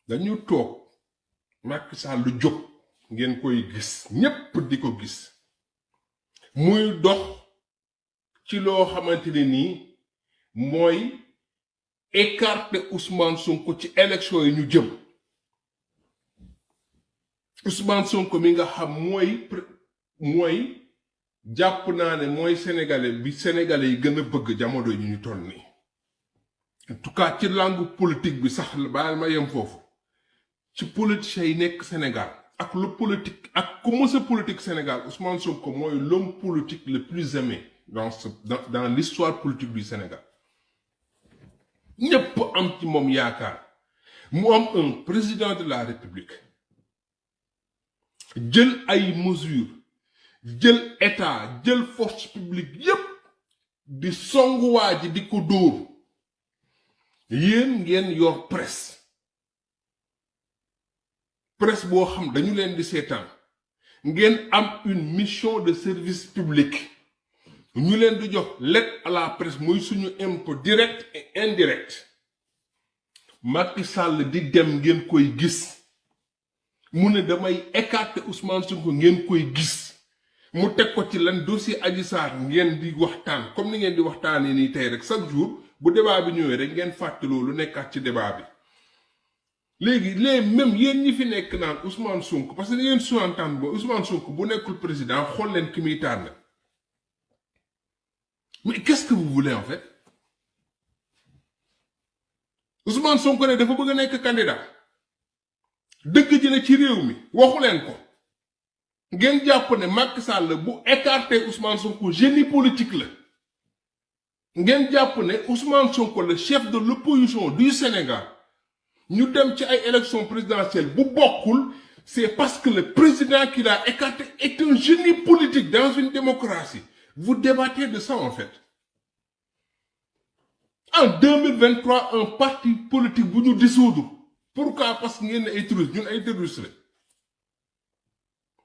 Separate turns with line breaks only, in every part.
dañu toog Macky Sall lu jóg ngeen koy gis ñépp di ko gis muy dox ci loo xamante ne nii mooy écarter Ousmane Sonko ci élection yi ñu jëm Ousmane Sonko mi nga xam mooy jàpp naa ne mooy sénégalais bi sénégalais yi gën a bëgg jamono yi ñu toll nii en tout cas ci langue politique bi sax baal ma yem foofu ci politiciens yi nekk Sénégal ak lu politique ak ku mës a politique Sénégal Ousmane Sonko mooy l'homme politique le plus aimé dans l'histoire politique du Sénégal ñépp am ci moom yaakaar mu am un président de la République jël ay mesures jël état jël force publique yépp di songuwaa ji di ko dóor yéen ngeen yor presse boo xam dañu leen di seetaan ngeen am une mission de service public ñu leen di jox l'aide à la presse mooy suñu impôt direct et indirect Macky Sall di dem ngeen koy gis mu ne damay écarter Ousmane Sonko ngeen koy gis mu teg ko ci lan dossier Adji Sarr ngeen di waxtaan comme ni ngeen di waxtaanee nii tey rek chaque jour bu débat bi ñëwee rek ngeen fàtte loolu nekkaat ci débat bi léegi même yéen ñi fi nekk naan Ousmane Sonko parce que ngeen sous-entendre ba Ousmane Sonko bu nekkul président xool leen ki muy tànn mais qu'est-ce que vous voulez en fait Ousmane Sonko ne dafa bëgg a nekk candidat dëgg ji ne ci réew mi waxu leen ko ngeen jàpp ne Macky Sall bu écarté Ousmane Sonko génie politique la ngeen jàpp ne Ousmane Sonko le chef de l'opposition du Sénégal ñu dem ci ay élections présidentielles bu bokkul c'est parce que le président qui l'a écarté est un génie politique dans une démocratie vous débattez de ça en fait en 2023 un parti politique bu ñu dissoudre pourquoi parce que ngeen ne ay terroristes ñun ay terroristes la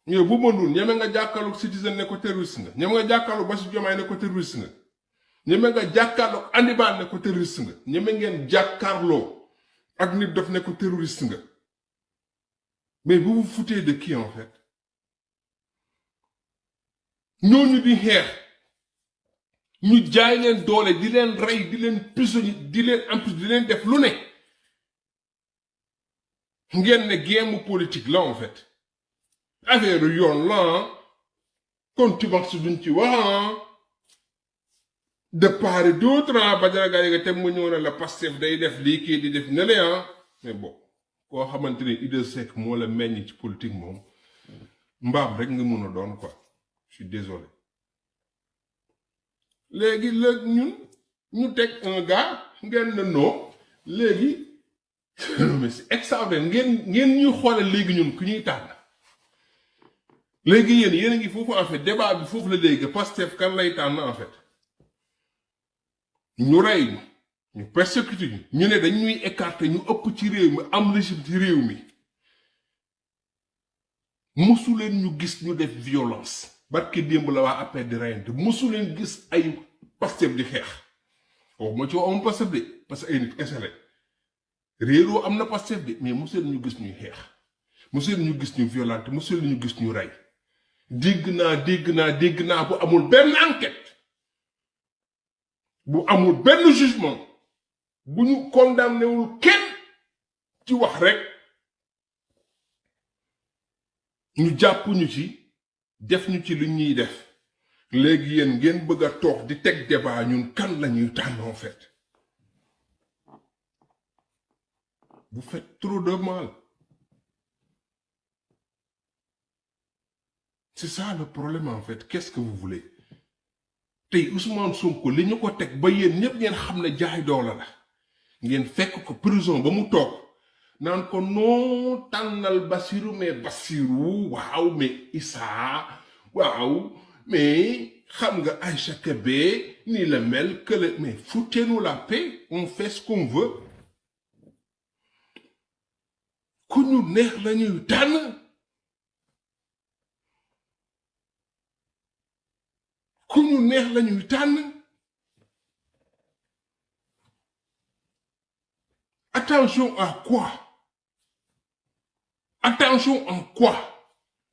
ñoo bu mënul ñeme nga jàkkaarloog Citizen ne ko terroriste nga ñeme nga jàkkaarloog Bassirou Diomaye ne ko terroriste nga ñeme nga jàkkaarloog Hannibal ne ko terroriste nga ñeme ngeen jàkkaarloo ak nit daf ne ko terroriste nga mais vous vous foutez de qui en fait ñooñu di xeex ñu jaay leen doole di leen rey di leen prisonnier di leen emprisonné di leen def lu ne ngeen ne guerre politique la en fait affaire yoon la contumace duñ ci wax de part et d'autre Badara Gaye te mu ñëw na la Pastef day def lii kii di def ne la mais bon koo xamante ni Idrissa Seck moo la meññ ci politique moom mbaam rek nga mun a doon quoi je suis désolé léegi ñun ñu teg un gars ngeen ne non léegi mais c'est extraordinaire ngeen ñuy xoolal léegi ñun ku ñuy tànn léegi yéen a ngi foofu en fait débat bi foofu la léegi Pastef kan lay tànn en fait ñu rey ñu persécuté ñu ne dañuy écarter ñu ëpp ci réew mi am régime ci réew mi mosu leen ñu gis ñu def violence barke démb la waa APR di reyante mosu leen gis ay Pastef di xeex waxuma ci am Pastef de parce que ay nit kese la réeroo am na Pastef de mais mosu leen ñu gis ñuy xeex mosu leen ñu gis ñu violente mosu leen ñu gis ñu rey dégg naa bu amul benn enquête bu amul benn jugement bu ñu condamné wul kenn ci wax rek ñu jàpp ñu ci def ñu ci lu ñuy def léegi yéen ngeen bëgg a toog di teg débat ñun kan la ñuy tànn en fait vous faites trop de mal c'est ça le problème en fait qu'est-ce que vous voulez tey Ousmane Sonko li ñu ko teg ba yéen ñëpp ngeen xam ne jaay doole la ngeen fekk ko prison ba mu toog naan ko noo tànnal Bassirou mais Bassirou waaw mais Issa waaw mais xam nga Aïcha Kébé nii la mel que le mais foutez-nous la paix on fait ce qu'on veut ku ñu neex la ñuy tànn ku ñu neex la ñuy tànn attention à quoi Attention en quoi?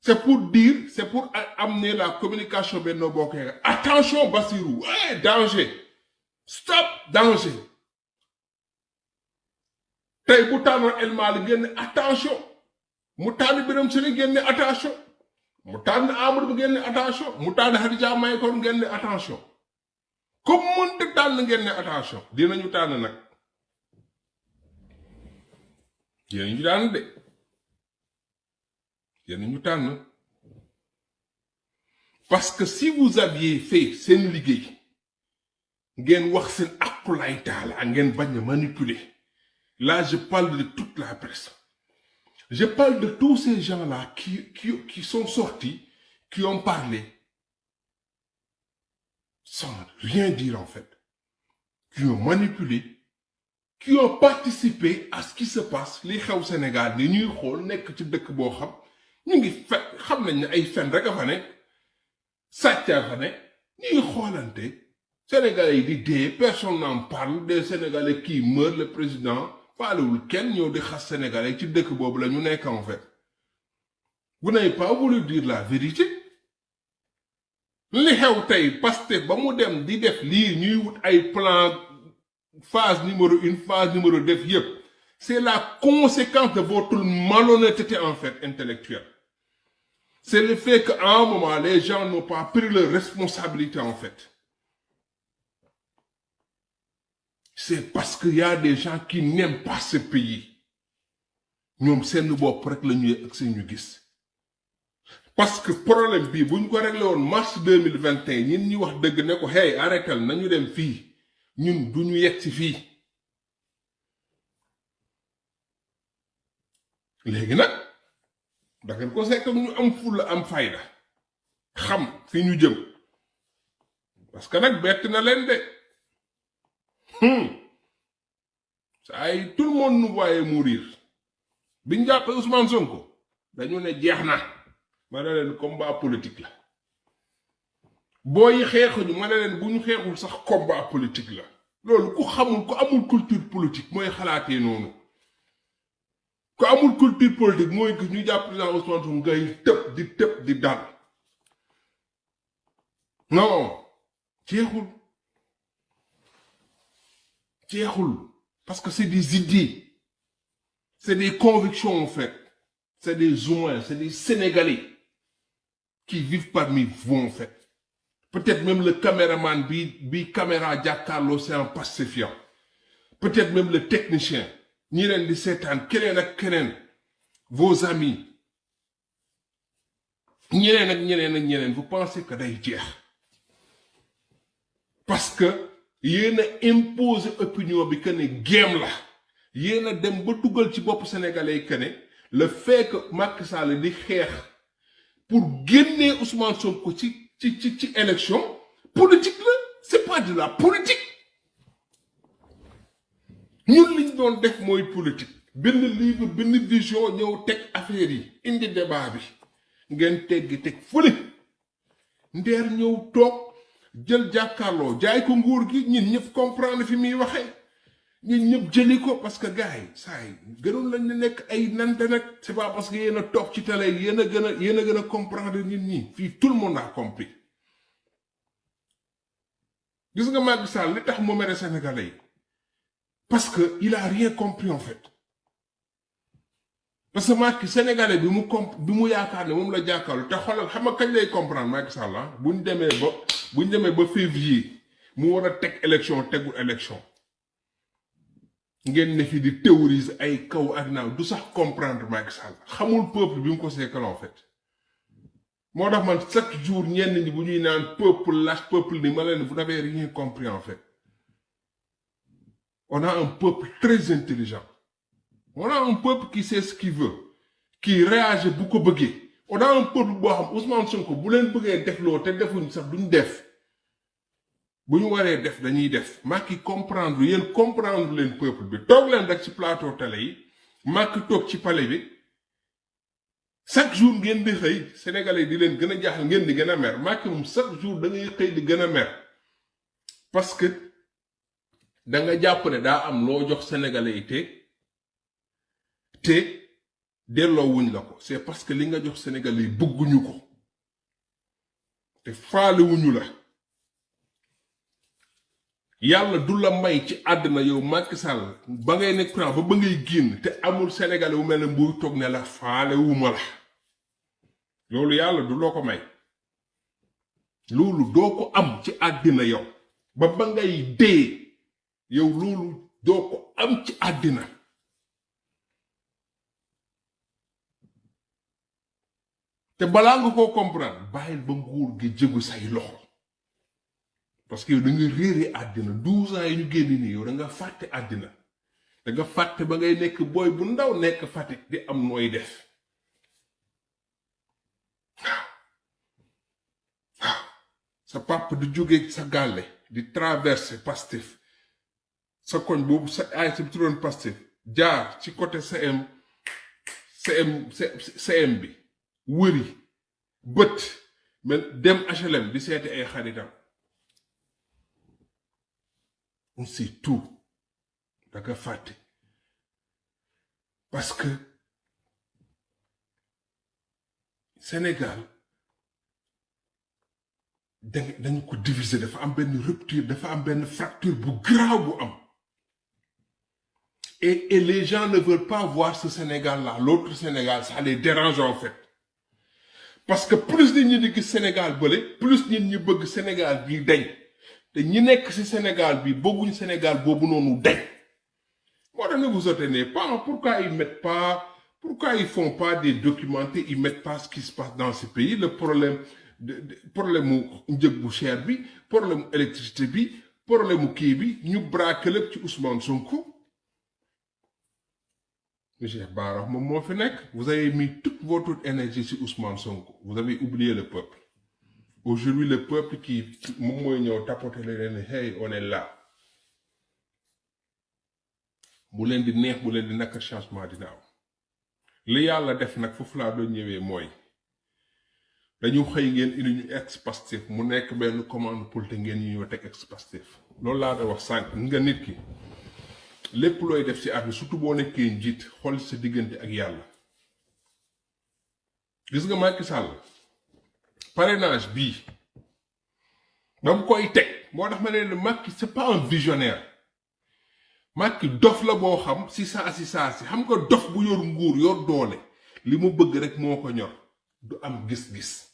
C'est pour dire, c'est pour amener la communication Benno Bokk Yaakaar. Attention Bassirou, hey, danger. Stop, danger. Tey bu tànnoon El Malick génne attention. Mu tànn Birame Souleye génne attention. Mu tànn Amadou Ba génne attention. Mu tànn Khadija Mahécor génne attention. Comme mënta tànn génne attention. Dinañu tànn nag. Dinañu tànn de. Dinañu tànn. Parce que si vous aviez fait seen liggéey ngeen wax seen akulaay taala ngeen bañ a manipuler. Là je parle de toute la presse. Je parle de tous ces gens-là qui sont sortis, qui ont parlé sans rien dire en fait, qui ont manipulé, qui ont participé à ce qui se passe li xew Sénégal ni ñuy xool nekk ci dëkk boo xam ñu ngi xam nañ ne ay fen rek a fa ne sàcca fa ne ñuy xoolante Sénégalais yi di dee personne n'en parle des Sénégalais qui meurent le président faalewul kenn ñëw di xas Sénégalais ci dëkk boobu la ñu nekk en fait. Vous n'avez pas voulu dire la vérité. Li xew tey Pastef ba mu dem di def lii ñuy wut ay plan phase numéro 1 phase numéro 2 yépp c'est la conséquence de votre malhonnêteté en fait intellectuelle. C'est le fait qu'à un moment les gens n'ont pas pris leur responsabilité en fait. C'est parce qu'il y a des gens qui n'aiment pas ce pays. ñoom seen bopp rek la ñuy ak seen ñu gis. Parce que problème bi buñ ko réglé woon mars 2021 ñun ñi wax dëgg ne ko hey arrêtal nañu dem fii ñun duñu yegg ci fii. Léegi nag da ngeen ko sekk ñu am fulla am fayda xam fi ñu jëm parce que nag bett na leen de. Ça y tout le monde nous voyait mourir. Biñ jàppee Ousmane Sonko dañu ne jeex na ma ne leen combat politique la. Booy xeexuñu ma ne leen bu ñu xeexul sax combat politique la. Loolu ku xamul ku amul culture politique mooy xalaatee noonu. Ku amul culture politique mooy gis ñu jàpp président Ousmane Sonko ngay tëb di dal. Non jeexul. Parce que c'est des idées, c'est des convictions en fait, c'est des humains, c'est des Sénégalais qui vivent parmi vous en fait. Peut-être même le caméraman bi caméra jàkkaarloo c'est un pacifiant. Peut-être même le technicien, ñi leen di seetaan keneen ak keneen, vos amis, ñeneen ak ñeneen, vous pensez que day jeex. Parce que yéen a imposé opinion bi que ne game la yéen a dem ba dugal ci bopp sénégalais yi que ne le fait que Macky Sall di xeex pour génnee Ousmane Sonko ci élection politique la c'est pas de la politique. Ñun liñ doon def mooy politique benn livre benn vision ñëw teg affaire yi indi débat bi ngeen teggi teg fële ndeer ñëw toog jël jàkkaarloo jaay ko nguur gi ñun ñëpp comprendre fi muy waxee ñun ñëpp jëli ko parce que gars yi saa yi gënoon lañ ne nekk ay nante nag c'est pas parce que yéen a toog ci télé yéen a gën a comprendre nit ñi fii tout le monde a compris. Gis nga Macky Sall li tax mu mere Sénégalais yi parce que il a rien compris en fait. Parce que Macky Sénégalais bi mu yaakaar ne moom la jàkkaarloo te xoolal xam nga kañ lay comprendre Macky Sall bu ñu demee ba février mu war a teg élection tegul élection ngeen ne fi di théoriser ay kaw ak naaw du sax comprendre Macky Sall xamul peuple bi mu ko seekal en fait. Moo tax man chaque jour ñenn ñi bu ñuy naan peuple lâche peuple ni ma leen vous n'avez rien compris en fait. On a un peuple très intelligent. On a un peuple qui sait ce qu'il veut, qui réagit bu ko bëggee. On a un peuple boo xam Ousmane Sonko bu leen bëggee def loo te defuñ sax duñ def bu ñu waree def dañuy def Macky comprendre yéen comprendre leen peuple bi toog leen rek ci plateau télé yi Macky toog ci palais bi chaque jour ngeen di xëy Sénégalais di leen gën a jaaxal ngeen di gën a mer Macky moom chaque jour da ngay xëy di gën a mer parce que da nga jàpp ne daa am loo jox Sénégalais yi te delloo wuñ la ko c'est parce que li nga jox Sénégalais yi bëgguñu ko te faale wuñu la yàlla du la may ci àddina yow Macky Sall ba ngay nekk président ba ngay génn te amul Sénégalais bu mel ne mbuy toog ne la faale wuma la loolu yàlla du loo ko may loolu doo ko am ci àddina yow ba ngay dee yow loolu doo ko am ci àddina te balaa nga koo comprendre bàyyil ba nguur gi jëgu say loxo parce que yow da nga réere àddina 12 ans yi ñu génn nii yow da nga fàtte àddina da nga fàtte ba ngay nekk booy bu ndaw nekk Fatick di am nooy def waaw sa papa di jóge sa gàlle di traverser Pastef sa koñ boobu sa ay sa turoon Pastef jaar ci côté CM bi wëri bët mais dem HLM di seeti ay xaritam on sait tout da nga fàtte parce que Sénégal dañu ko diviser dafa am benn rupture dafa am benn fracture bu grave bu am et les gens ne veulent pas voir ce Sénégal là l'autre Sénégal ça les dérange en fait parce que plus nit ñi di gis Sénégal bële plus nit ñi bëgg Sénégal bii dañ te ñi nekk ci Sénégal bi bëgguñ Sénégal boobu noonu dañ moo tax ne vous retenez pas pourquoi ils font pas des documentés ils mettent pas ce qui se passe dans ce pays le problème mu njëg bu cher bi problème mu électricité bi problème mu kii bi ñu braqué lépp ci Ousmane Sonko monsieur Bara moom moo fi nekk vous avez mis toute votre énergie sur Ousmane Sonko vous avez oublié le peuple aujourd'hui le peuple qui moom mooy ñëw tapoter leen hey on est là bu leen di neex bu leen di naka changement dina am li yàlla def nag foofu laa doon ñëwee mooy dañu xëy ngeen indi ñu ex-Pastef mu nekk benn commande politique ngeen ñu ñëw teg ex-Pastef loolu laa doon wax sànq nga nit ki lépp looy def ci àdduna surtout boo nekkee njiit xool sa diggante ak yàlla gis nga Macky Sall parrainage bii ba mu koy teg moo tax ma ne Macky c'est pas un visionnaire Macky dof la boo xam si saa si xam nga dof bu yor nguur yor doole li mu bëgg rek moo ko ñor du am gis-gis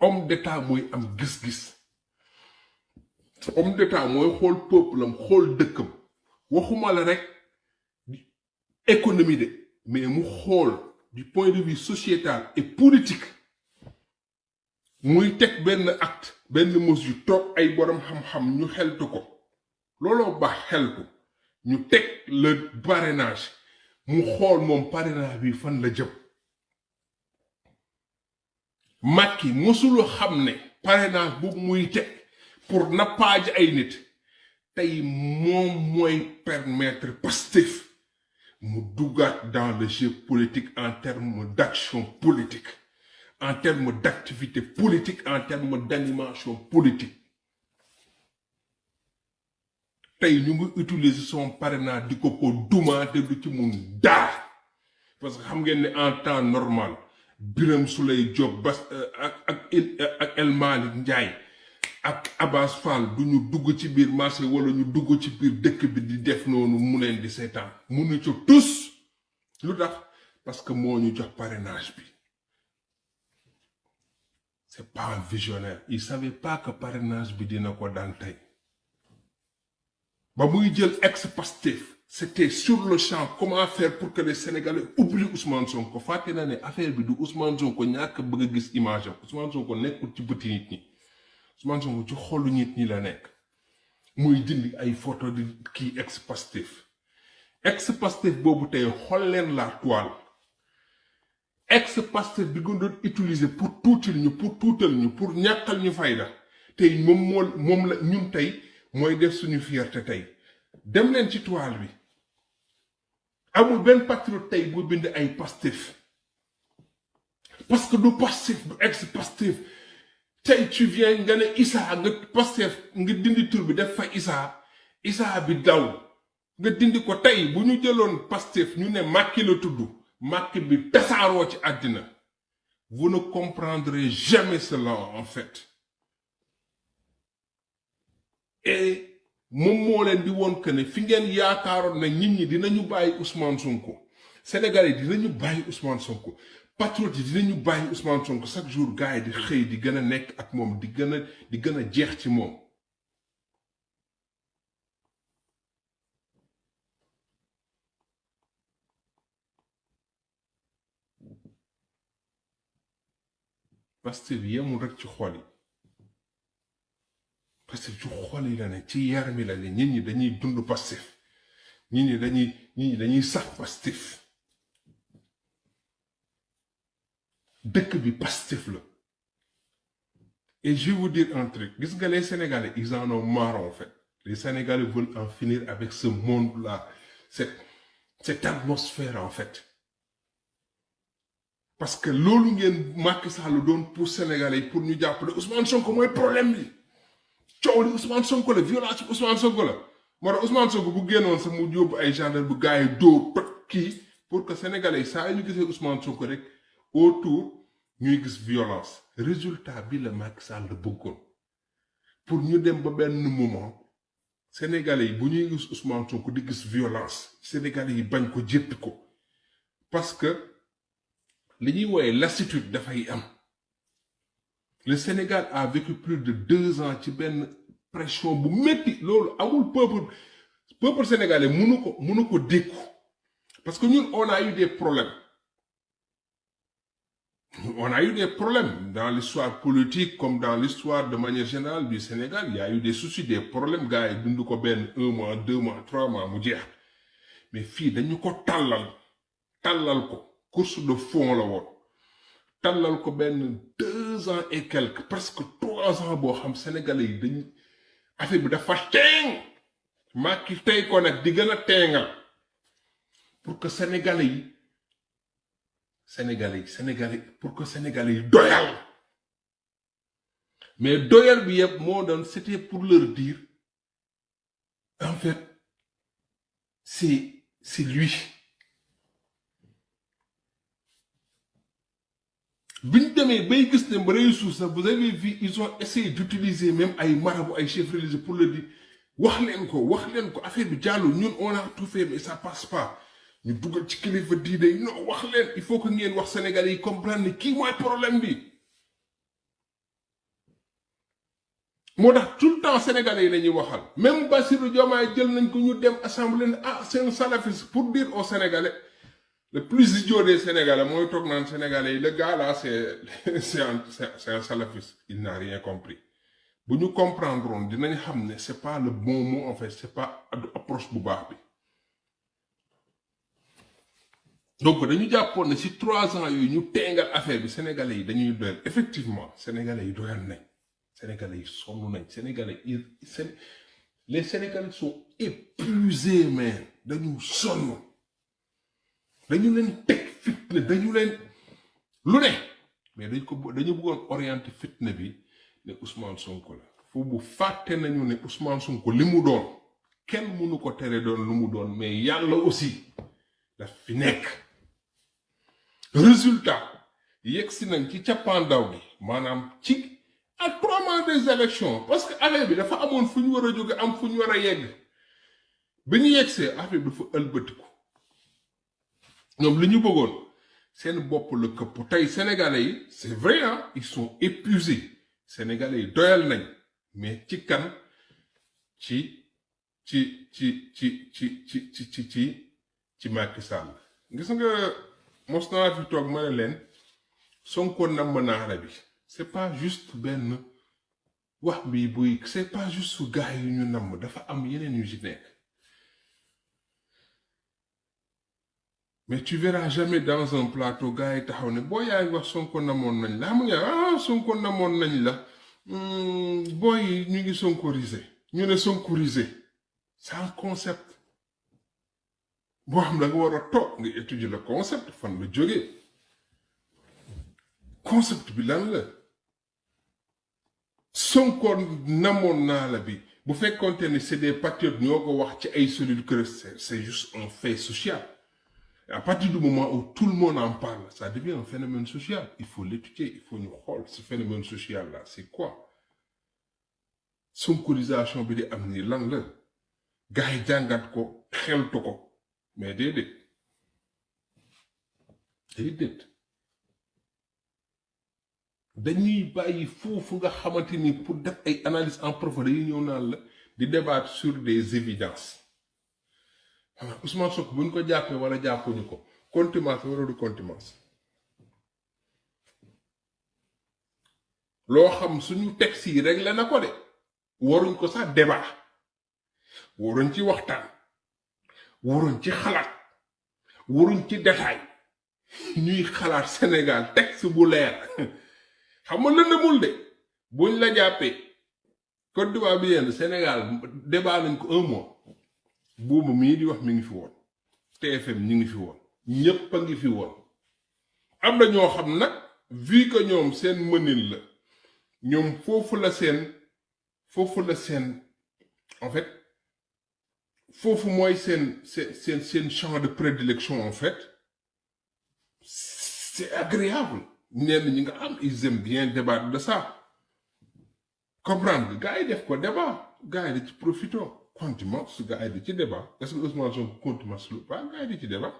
homme d'état mooy am gis-gis homme d'état mooy xool peuple am xool dëkkam waxuma la rek économie de mais mu xool du point de vue sociétal et politique muy teg benn acte benn mesure toog ay borom xam-xam ñu xeltu ko looloo baax xeltu ñu teg le parrainage mu xool moom parrainage bi fan la jëm Macky mosula xam ne parrainage boobu muy teg pour nappaaji ay nit tey moom mooy permettre Pastef mu duggaat dans le jeu politique en termes d'action politique en termes d'activité politique en termes d'animation politique tey ñu ngi utiliser son parrainage di ko dumaate du ci mun dara parce que xam ngeen ne en temps normal Birame Souleye Diop ak El Malick Ndiaye ak Abbas Fall du ñu dugg ci biir marché wala ñu dugg ci biir dëkk bi di def noonu mu leen di seetaan munu ci tous lu tax parce que moo ñu jox parrainage bi c'est pas un visionnaire il savait pas que parrainage bi dina ko daan tey ba muy jël ex-Pastef c'était sur le champ comment faire pour que les Sénégalais oublient Ousmane Sonko fàtte na ne affaire bi du Ousmane Sonko ñàkk bëgg a gis image am Ousmane Sonko nekkul ci bëti nit ñi Ousmane Sonko ci xolu nit ñi la nekk muy dindi ay photo di kii ex-Pastef boobu tey xool leen la toile ex-Pastef bi nga doon utiliser pour tuutal ñu pour ñàkkal ñu fayda tey moom la ñun tey mooy def suñu fierté tey dem leen ci toile bi amul benn patriote tey bu bind ay Pastef parce que du Pastef du ex-Pastef tey tu viens nga ne issa nga Pastef nga dindi tur bi def fa issa bi daw nga dindi ko tey bu ñu jëloon Pastef ñu ne Macky la tudd Macky bi tasaaroo ci àddina vous ne comprendrez jamais cela en fait et moom moo leen di woon que ne fi ngeen yaakaaroon ne nit ñi dinañu bàyyi Ousmane Sonko Sénégalais yi dinañu bàyyi Ousmane Sonko patriote yi dinañu bàyyi Ousmane Sonko chaque jour gars yi di xëy di gën a nekk ak moom di gën a jeex ci moom Pastef yemul rek ci xol yi Pastef ci xol yi la ne ci yaram yi la ne nit ñi dañuy dund Pastef nit ñi dañuy sax Pastef dëkk bi Pastef la et je vais vous dire un truc gis nga les Sénégalais ils en ont marre en fait les Sénégalais veulent en finir avec ce monde-là cette atmosphère en fait parce que loolu ngeen Macky Sall doon pour Sénégalais pour ñu jàppale Ousmane Sonko mooy problème bi coow li Ousmane Sonko la violence ci Ousmane Sonko la moo tax Ousmane Sonko bu génnoon sax mu yóbbu ay gendarme bu gars yi dóor toj kii pour que Sénégalais yi saa yu ñu gisee Ousmane Sonko rek autour ñuy gis violence résultat bi la Macky Sall la bëggoon pour ñu dem ba benn moment Sénégalais yi bu ñuy gis Ousmane Sonko di gis violence Sénégalais yi bañ ko jéppi ko parce que li ñuy wooye lassitude dafay am le Sénégal a vécu plus de 2 ans ci benn pression bu métti loolu amul peuple sénégalais mënu ko dékku parce que ñun on a eu des problèmes dans l'histoire politique comme dans l'histoire de manière générale du Sénégal il y a eu des soucis des problèmes gars yi dund ko benn 1 mois 2 mois 3 mois mu jeex mais fii dañu ko tàllal ko course de fond la woon tàllal ko benn 2 ans et quelques presque 3 ans boo xam Sénégalais yi dañu affaire bi dafa teeng Macky tey ko nag di gën a teengal pour que Sénégalais pour que Sénégalais yi doyal mais doyal bi yëpp moo doon c'était pour leur dire en fait c'est lui biñ demee bay gis ne ba réussir sax vous avez vu ils ont essayé d'utiliser même ay marabout ay chefs religieux pour le dire wax leen ko affaire bi jàllu ñun on a tout fait mais ça passe pas ñu dugal ci kilifa diine yi non wax leen il faut que ngeen wax Sénégalais yi comprendre ne kii mooy problème bi moo tax tout le temps Sénégalais yi la ñuy waxal même Bassirou Diomaye jël nañ ko ñu dem assemblée ne c'est un salafiste pour dire aux Sénégalais le plus idiot des Sénégalais mooy toog naan Sénégalais yi le gars là c'est un salafiste il n'a rien compris bu ñu comprendroon dinañ xam ne c'est pas le bon mot en fait c'est pas approche bu baax bi donc dañu jàppoon ne ci 3 ans yooyu ñu teengal affaire bi Sénégalais yi dañuy doyal effectivement Sénégalais yi doyal nañ Sénégalais yi sonn nañ les Sénégalais sont épuisés mais dañu sonn dañu leen teg fitna dañu leen lu ne mais dañu bëggoon orienter fitna bi ne Ousmane Sonko la foofu bu fàtte nañu ne Ousmane Sonko li mu doon kenn mënu ko tere doon lu mu doon mais yàlla aussi daf fi nekk résultat yegsi nañ ci cappaandaw gi maanaam ci à 3 mois des élections parce que affaire bi dafa amoon fu ñu war a jóge am fu ñu war a yegg bi ñu yegsee affaire bi dafa ëlbatiku ñoom li ñu bëggoon seen bopp la këpp tey Sénégalais yi c'est vrai hein ils sont épuisés Sénégalais yi doyal nañ mais ci kan ci Macky Sall gis nga mos naa fi toog ma ne leen Sonko namm naa la bi c'est pas juste benn wax bi buy c'est pas juste su gars yi ñu namm dafa am yeneen yu ci nekk mais tu verras jamais dans un plateau gars yi taxaw ne boo yaa ngi wax Sonko namoon nañ la xam nga Sonko namoon nañ la booy ñu ngi sonkorisé ñu ne sonkorisé c'est un concept boo xam da nga war a toog nga étudier le concept fan la jógee concept bi lan la Sonko namoon naa la bi bu fekkonte ni c'est des patriotes ñoo ko wax ci ay cellules creuses, c'est juste un fait social. À partir du moment où tout le monde en parle, ça devient un phénomène social. Il faut l'étudier, il faut nous voir ce phénomène social-là. C'est quoi? Sonkorisation bi di am ni lan la? Gars yi jàngat ko xeltu ko mais déedéet dañuy bàyyi foofu nga xamante ni pour def ay analyse en profondeur yi ñëw naan la di débattre sur des évidences. Ousmane Sonko bu ñu ko jàppee wala jàppuñu ko contumace wala du contumace loo xam suñu texte yi réglé na ko de waruñ ko sax débat waruñ ci waxtaan waruñ ci xalaat waruñ ci détail ñuy xalaat Sénégal texte bu leer xam nga lëndamul de buñ la jàppee Côte d'Ivoire bi yenn Sénégal débat nañ ko 1 mois boobu mii di wax mi ngi fi woon TFM ñi ngi fi woon ñépp a ngi fi woon am na ñoo xam nag vu que ñoom seen mënin la ñoom foofu la seen en fait foofu mooy seen champ de prédilection en fait c'est agréable ñenn ñi nga am ils aiment bien débattre de ça comprendre gars yi def ko débat gars yi di ci profito contumace gars yi di ci débat est-ce que Ousmane Sonko contumace lu pas gars yi di ci débat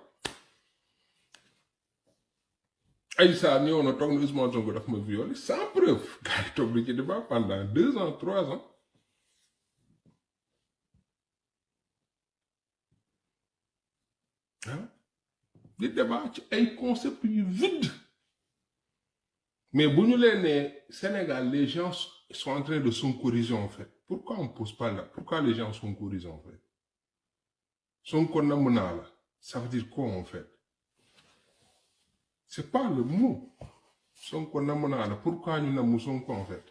issa ñëw na toog na Ousmane Sonko daf ma violé sans preuve gars yi toog di ci débat pendant 2 ans 3 ans di débat ci ay concepts yu vide mais bu ñu leen nee Sénégal les gens sont en train de sonkoriser en fait pourquoi on pose pas là pourquoi les gens sonkorisent en fait Sonko namm naa la ça veut dire quoi en fait c'est pas le mot Sonko namm naa la pourquoi ñu namm Sonko en fait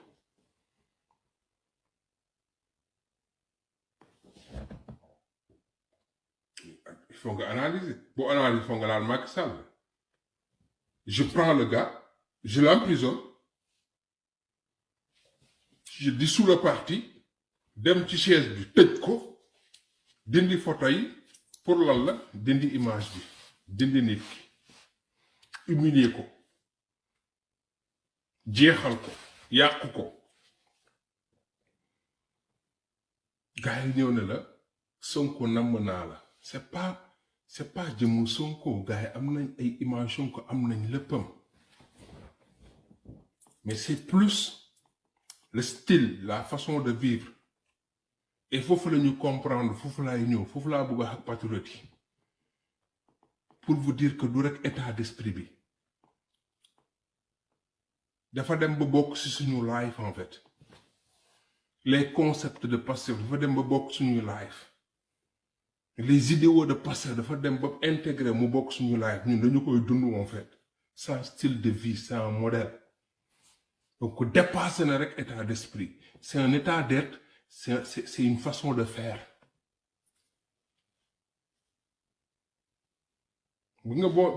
il faut nga analyser boo analyser il faut nga laal Macky Sall je prends le gars je l'emprisonne je dissous le parti dem ci chaise bi tëj ko dindi photo yi pour lan la dindi image bi dindi nit ki humilier ko jeexal ko yàqu ko gars yi ñëw ne la Sonko namm naa la c'est pas jëmu Sonko gars yi am nañ ay image Sonko am nañ léppam mais c'est plus le style la façon de vivre et foofu la ñu comprendre foofu laay ñëw foofu laa bëgg ak patriote yi pour vous dire que du rek état d'esprit bi dafa dem ba bokk ci suñu life en fait les concepts de Pastef dafa dem ba bokk suñu life les idéaux de Pastef dafa dem ba intégrer mu bokk suñu life ñun dañu koy dund en fait c'est un style de vie c'est un modèle donc dépasser na rek état d'esprit c'est un état d'être c'est une façon de faire bu nga boo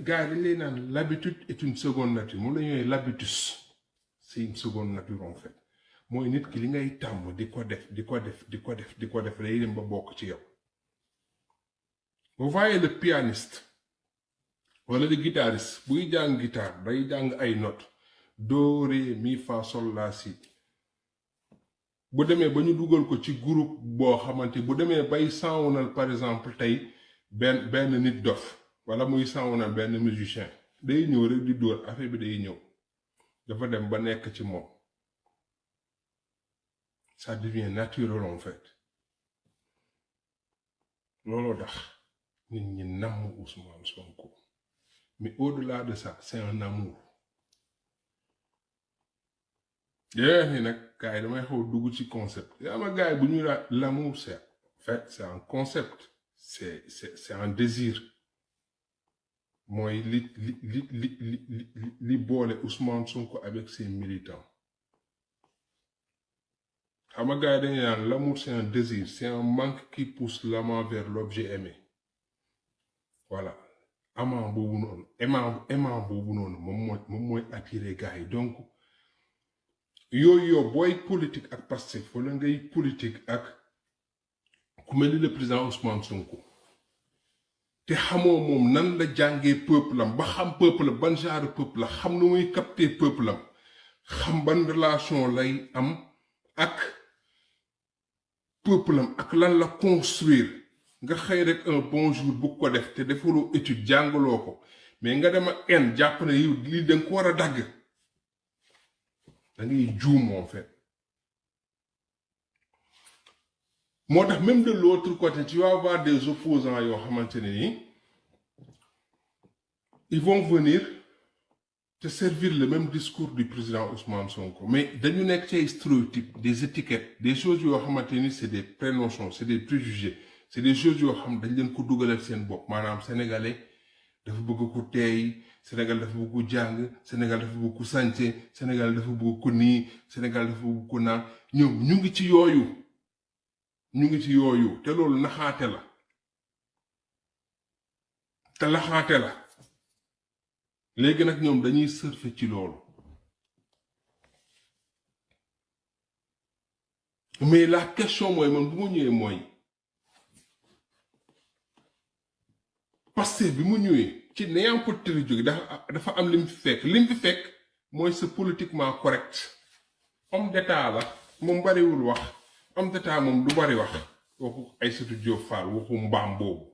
gars yi dañ lay naan l'habitude est une seconde nature moom la ñuy l'habitus c'est une seconde nature en fait mooy nit ki li ngay tàmm di ko def day dem ba bokk ci yow. Vous voyez le pianiste wala le guitariste buy jàng guitare day jàng ay notes do ré mi fa sol la si bu demee ba ñu dugal ko ci groupe boo xamante bu demee bay sawnal par exemple tey benn nit dof wala muy sawnal benn musicien day ñëw rek di dóor affaire bi day ñëw dafa dem ba nekk ci moom ça devient naturel en fait looloo tax nit ñi namm Ousmane Sonko mais au-delà de ça c'est un amour yéen ni nag gars yi damay xaw dugg ci concept yaa ma gars yi bu ñu l'amour c'est en fait c'est un concept c'est un désir mooy li boole Ousmane Sonko avec ses militants xam nga gars yi dañuy naan l'amour c'est un désir c'est un manque qui pousse l'amant vers l'objet aimé voilà aimant boobu noonu moom mooy attirer gars yi donc Yo boy politique ak Pastef wala ngay politique ak ku mel le président Ousmane Sonko te xamoo moom nan la jàngee peuple am ba xam peuple ban genre peuple la xam nu muy capter peuple am xam ban relation lay am ak peuple am ak lan la construire nga xëy rek un bon jour bu ko def te defaloo étude jàngaloo ko mais nga dem ak en jàpp ne yow lii da nga ko war a dagg da ngay juum en fait. Moi, même de l'autre côté, tu vas avoir des opposants ils vont venir te servir le même discours du président Ousmane Sonko. Mais dans une stéréotypes, des étiquettes, des choses c'est des prénotions, c'est des préjugés, c'est des choses sénégalais, dafa bëgg ko teey Sénégal dafa bëgg ko jàng Sénégal dafa bëgg ko santé Sénégal dafa bëgg ko nii Sénégal dafa bëgg ko naan ñoom ñu ngi ci yooyu te loolu naxaate la te laxaate la léegi nag ñoom dañuy surfer ci loolu mais la question mooy man bu ma ñëwee mooy Pastef bi mu ñëwee ci n'importe quel jóge dafa am lim fi fekk mooy c'est politiquement correct homme d'état la moom bariwul wax homme d'état moom du bari wax waxu Aïssatou Diop Fall waxu mbaam boobu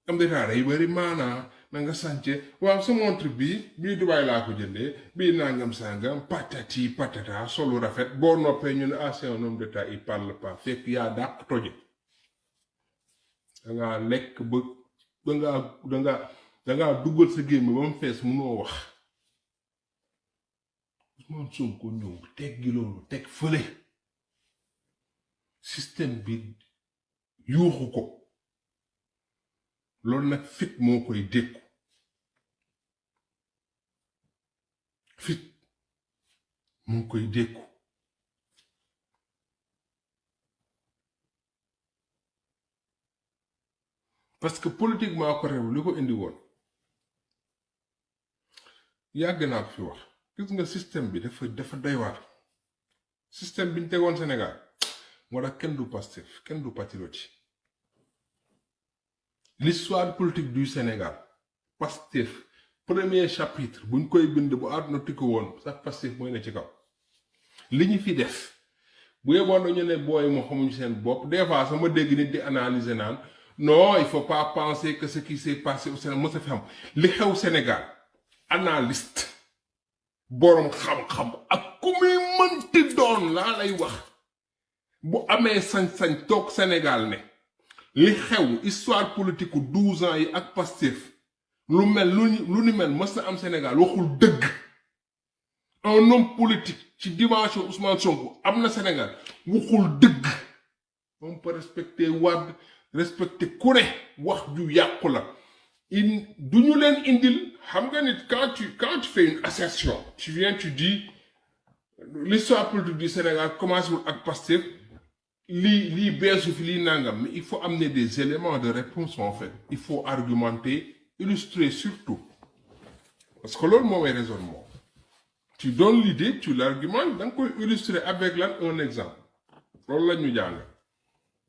homme d'état day bari maanaa na nga sànce waaw sa montre bii Dubaay laa ko jëndee bii nangam sangam patati patata solu rafet boo noppee ñu ne c'est un homme d'état il parle pas fekk yaa dàq toje dangaa lekk ba dangaa duggal sa gémmi ba mu fees munoo wax Ousmane Sonko ñëw teggi loolu teg fële système bi yuuxu ko loolu nag fit moo koy dékku fit moo koy dékku parce que politiquement correct li ko indi woon yàgg naa ko fi wax gis nga système bi dafa doy waar système bi ñu tegoon Sénégal moo tax kenn du Pastef kenn du patriote l'histoire politique du Sénégal Pastef premier chapitre buñ koy bind bu àdduna tukki woon sax Pastef mooy ne ci kaw li ñu fi def bu yeboon dañu ne booy moo xamuñu seen bopp des fois sama dégg nit di analyser naan non il faut pas penser que ce qui s'est passé au Sénégal mos a fi am li xew Sénégal analyste borom xam-xam ak ku muy mënti doon laa lay wax bu amee sañ-sañ toog Sénégal ne li xew histoire politique 12 ans yi ak Pastef lu ni mel mës na am Sénégal waxul dëgg un homme politique ci dimension Ousmane Sonko am na Sénégal waxul dëgg on peut respecter Wade respecter ku ne wax ju yàqu la duñu leen indil xam nga nit quand tu fais une assertion tu viens tu dis l'histoire politique du Sénégal commence ak Pastef lii beesu fi lii nangam mais il faut amener des éléments de réponse en fait il faut argumenter illustrer surtout parce que loolu moo may raisonnement tu donnes l'idée tu l'argumentes da nga koy illustrer avec lan un exemple loolu la ñu jàng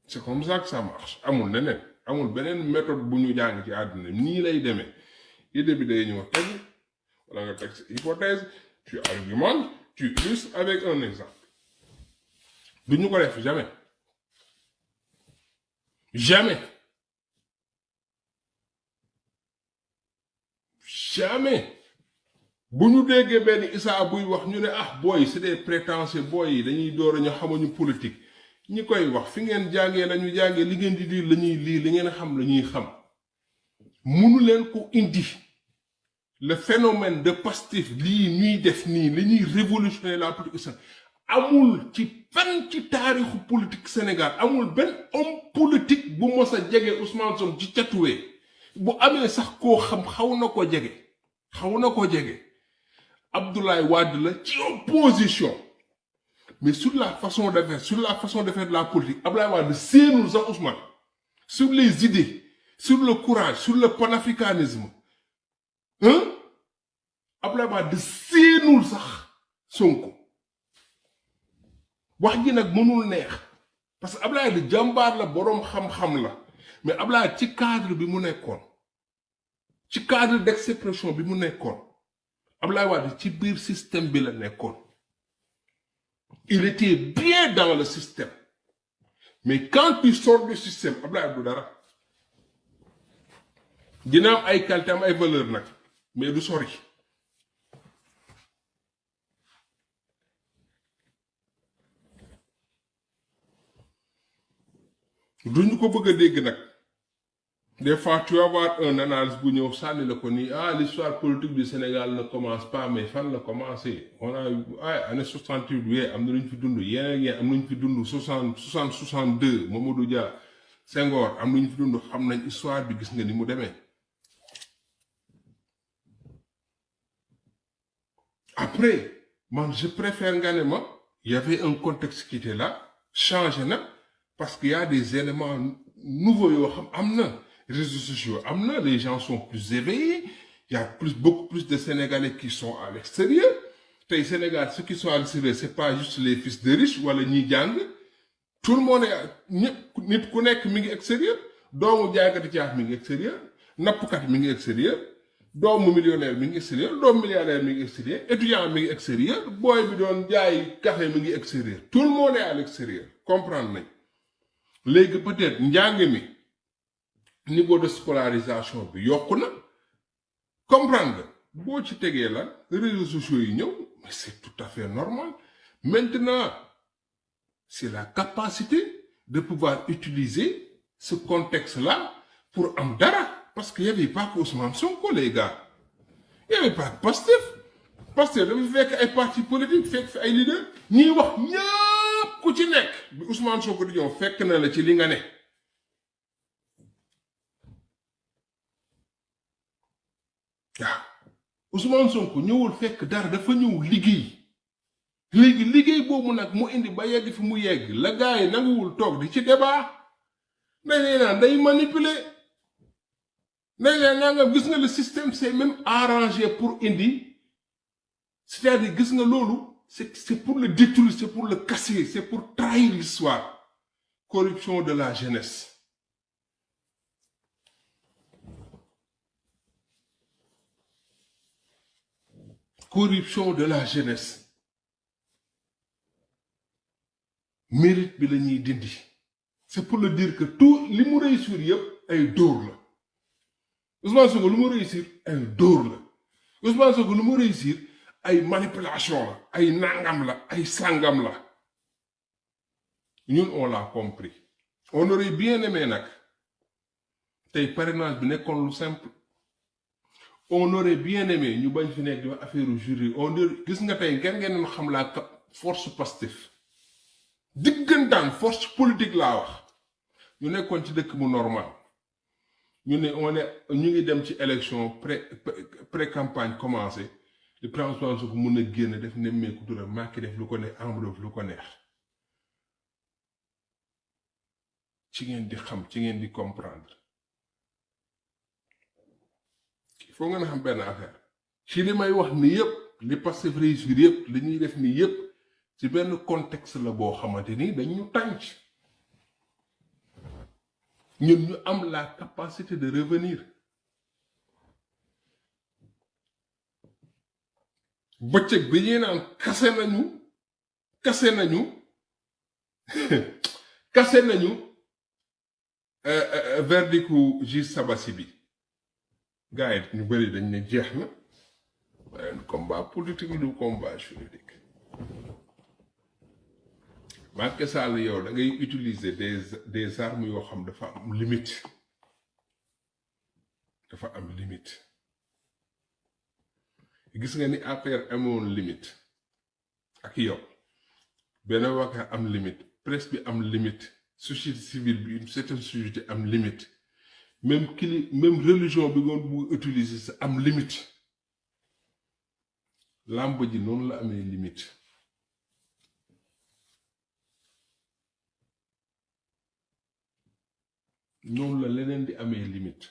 c'est comme ça que ça marche amul neneen amul beneen méthode bu ñu jàng ci àdduna nii lay demee idée bi day ñëw teg wala nga teg sa hypothèse tu argumentes tu illustres avec un exemple du ñu ko def jamais bu ñu déggee benn issa buy wax ñu ne boy c'est des prétentieux boy yi dañuy door a ñu xamuñu politique ñi koy wax fi ngeen jàngee lañu jàngee li ngeen di lire lañuy lire li ngeen xam lañuy xam munu leen ko indi le phénomène de Pastef lii ñuy def nii li ñuy révolutionner la politique amul ci fan ci taarixu politique Sénégal amul benn homme politique bu mos a jege Ousmane Sonko ci catuwee bu amee sax koo xam xaw na ko jege Abdoulaye Wade la ci opposition mais sur la façon de faire de la politique Abdoulaye Wade séenul sax Ousmane sur les idées sur le courage sur le panafricanisme Abdoulaye Wade séenul sax Sonko wax ji nag mënul neex parce que Ablaye di jàmbaar la boroom xam-xam la mais Ablaye ci cadre bi mu nekkoon ci cadre d'expression bi mu nekkoon Ablaye Wade ci biir système bi la nekkoon il était bien dans le système mais quand tu sors du système Ablaye du dara dina am ay qualité am ay valeur nag mais du sori duñu ko bëgg a dégg nag des fois tu vas avoir un analyse bu ñëw sànni la ko nii ah l'histoire politique du Sénégal ne commence pas mais fan la commencé on a année 68 oui am na lu ñu fi dund yeneen am nañu fi dund 62 Mamadou Dia Senghor am nañu fi dund xam nañ histoire bi gis nga ni mu demee après man je préfère nga ne ma il y avait un contexte qui était là changé na parce qu'il y a des éléments nouveaux yoo xam am na réseaux sociaux am na les gens sont plus éveillés il y a beaucoup plus de Sénégalais qui sont à l'extérieur tey Sénégal ceux qui sont à l'extérieur c'est pas juste les fils de riches wala ñiy jàng tout le monde ñëpp nit ku nekk mi ngi extérieur doomu jaaykati caaf mi ngi extérieur nappkat mi ngi extérieur doomu millionnaire mi ngi extérieur doomu milliardaire mi ngi extérieur étudiant mi ngi extérieur booy bi doon jaay café mi ngi extérieur tout le monde est à l'extérieur comprendre nañ léegi peut-être njàng mi niveau de scolarisation bi yokku na comprendre nga boo ci tegee la réseaux sociaux yi ñëw mais c'est tout à fait normal maintenant c'est la capacité de pouvoir utiliser ce contexte-là pour am dara parce qu'il y avait pas que Ousmane Sonko les gars il y avait pas que Pastef dafa fekk ay partis politiques fekk fi ay leaders ñiy wax ñëpp ku ci nekk bi Ousmane Sonko di ñëw fekk na la ci li nga ne waaw Ousmane Sonko ñëwul fekk dara dafa ñëw liggéey léegi liggéey boobu nag mu indi ba yegg fi mu yegg la gars yi nanguwul toog di ci débat dañuy naan day manipuler dañ leen nangam gis nga le système c'est même arrangé pour indi c'est-à-dire gis nga loolu c'est pour le détruire c'est pour le casser c'est pour trahir l'histoire corruption de la jeunesse corruption de la jeunesse mérite bi la ñuy dindi c'est pour le dire que tout li mu réussir yëpp ay dóor la Ousmane Sonko lu mu réussir ay dóor la Ousmane Sonko lu mu réussir ay manipulation la ay nangam la ay sangam la ñun on l'a compris on aurait bien aimé nag tey parrainage bi nekkoon lu simple on aurait bien aimé ñu bañ fi nekk di wax affaire jury on dirait gis nga tey ngeen xam la force Pastef diggantaan force politique laa wax ñu nekkoon ci dëkk bu normal ñu ne ñu ngi dem ci élection pré campagne commencé le président Sonko mun a génn def nemmeeku turam Macky def lu ko neex Amadou def lu ko neex ci ngeen di xam ci ngeen di comprendre il faut ngeen xam benn affaire ci li may wax ni yëpp li Pastef réussir yëpp li ñuy def ni yëpp ci benn contexte la boo xamante ni dañu tànc ñun ñu am la capacité de revenir bëccëg bi ñuy naan kase nañu verdictu juge Sabassi bi gars yi ñu bëri dañ ne jeex na waaye combat politique du combat juridique Macky Sall yow da ngay utiliser des armes yoo xam dafa am limite gis nga ni APR amoon limite ak yow benn wakka am limite presse bi am limite société civile bi une certaine société am limite même religion bi ngoon bu utiliser sa am limite làmb ji noonu la amee limite noonu la leneen di amee limite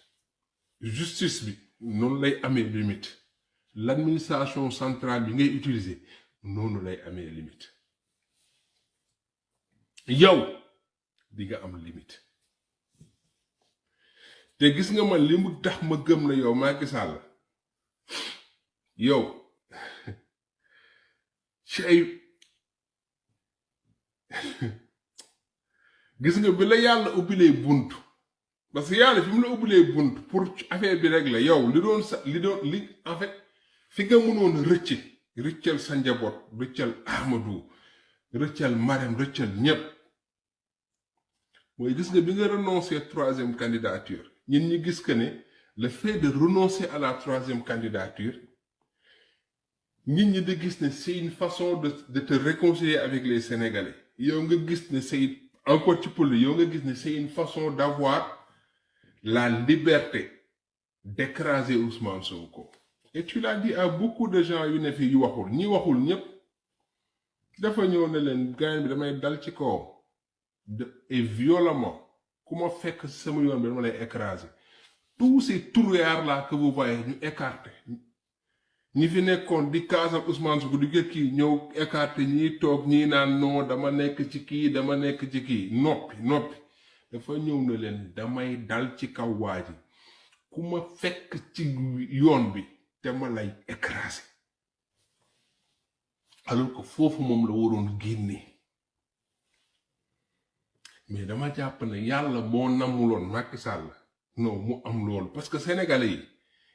justice bi noonu lay amee limite l'administration centrale bi ngay utiliser noonu lay amee limite yow di nga am limite te gis nga man li mu tax ma gëm na yow Macky Sall yow ci ay gis nga bi la yàlla ubbilee bunt parce que yàlla fi mu la ubbilee bunt pour affaire bi rek la yow li en fait fi nga mënoon rëccal sa njaboot rëccal Amadou rëccal Marème rëccal ñépp mooy gis nga bi nga renoncer troisième candidature ñun ñi gis que ne le fait de renoncer à la troisième candidature nit ñi di gis ne c'est une façon de te réconcilier avec les Sénégalais yow nga gis ne c'est encore ci pël yow nga gis ne c'est une façon d'avoir la liberté d'écraser Ousmane Sonko et tu l'as dit à beaucoup de gens yu ne fi yu waxul ñi waxul ñépp dafa ñëw ne leen gaañ bi damay dal ci kawam et violemment ku ma fekk sama yoon bi dama lay écraser tous ces trouillards là que vous voyez ñu écarté ñi fi nekkoon di kaasal Ousmane Sonko di kii ñëw écarté ñi toog ñi naan non dama nekk ci kii dama nekk ci kii noppi dafa ñëw na leen damay dal ci kaw waa ji ku ma fekk ci yoon bi te ma lay écraser alors que foofu moom la waroon génne mais dama jàpp ne yàlla moo namuloon Macky Sall non mu am loolu parce que sénégalais yi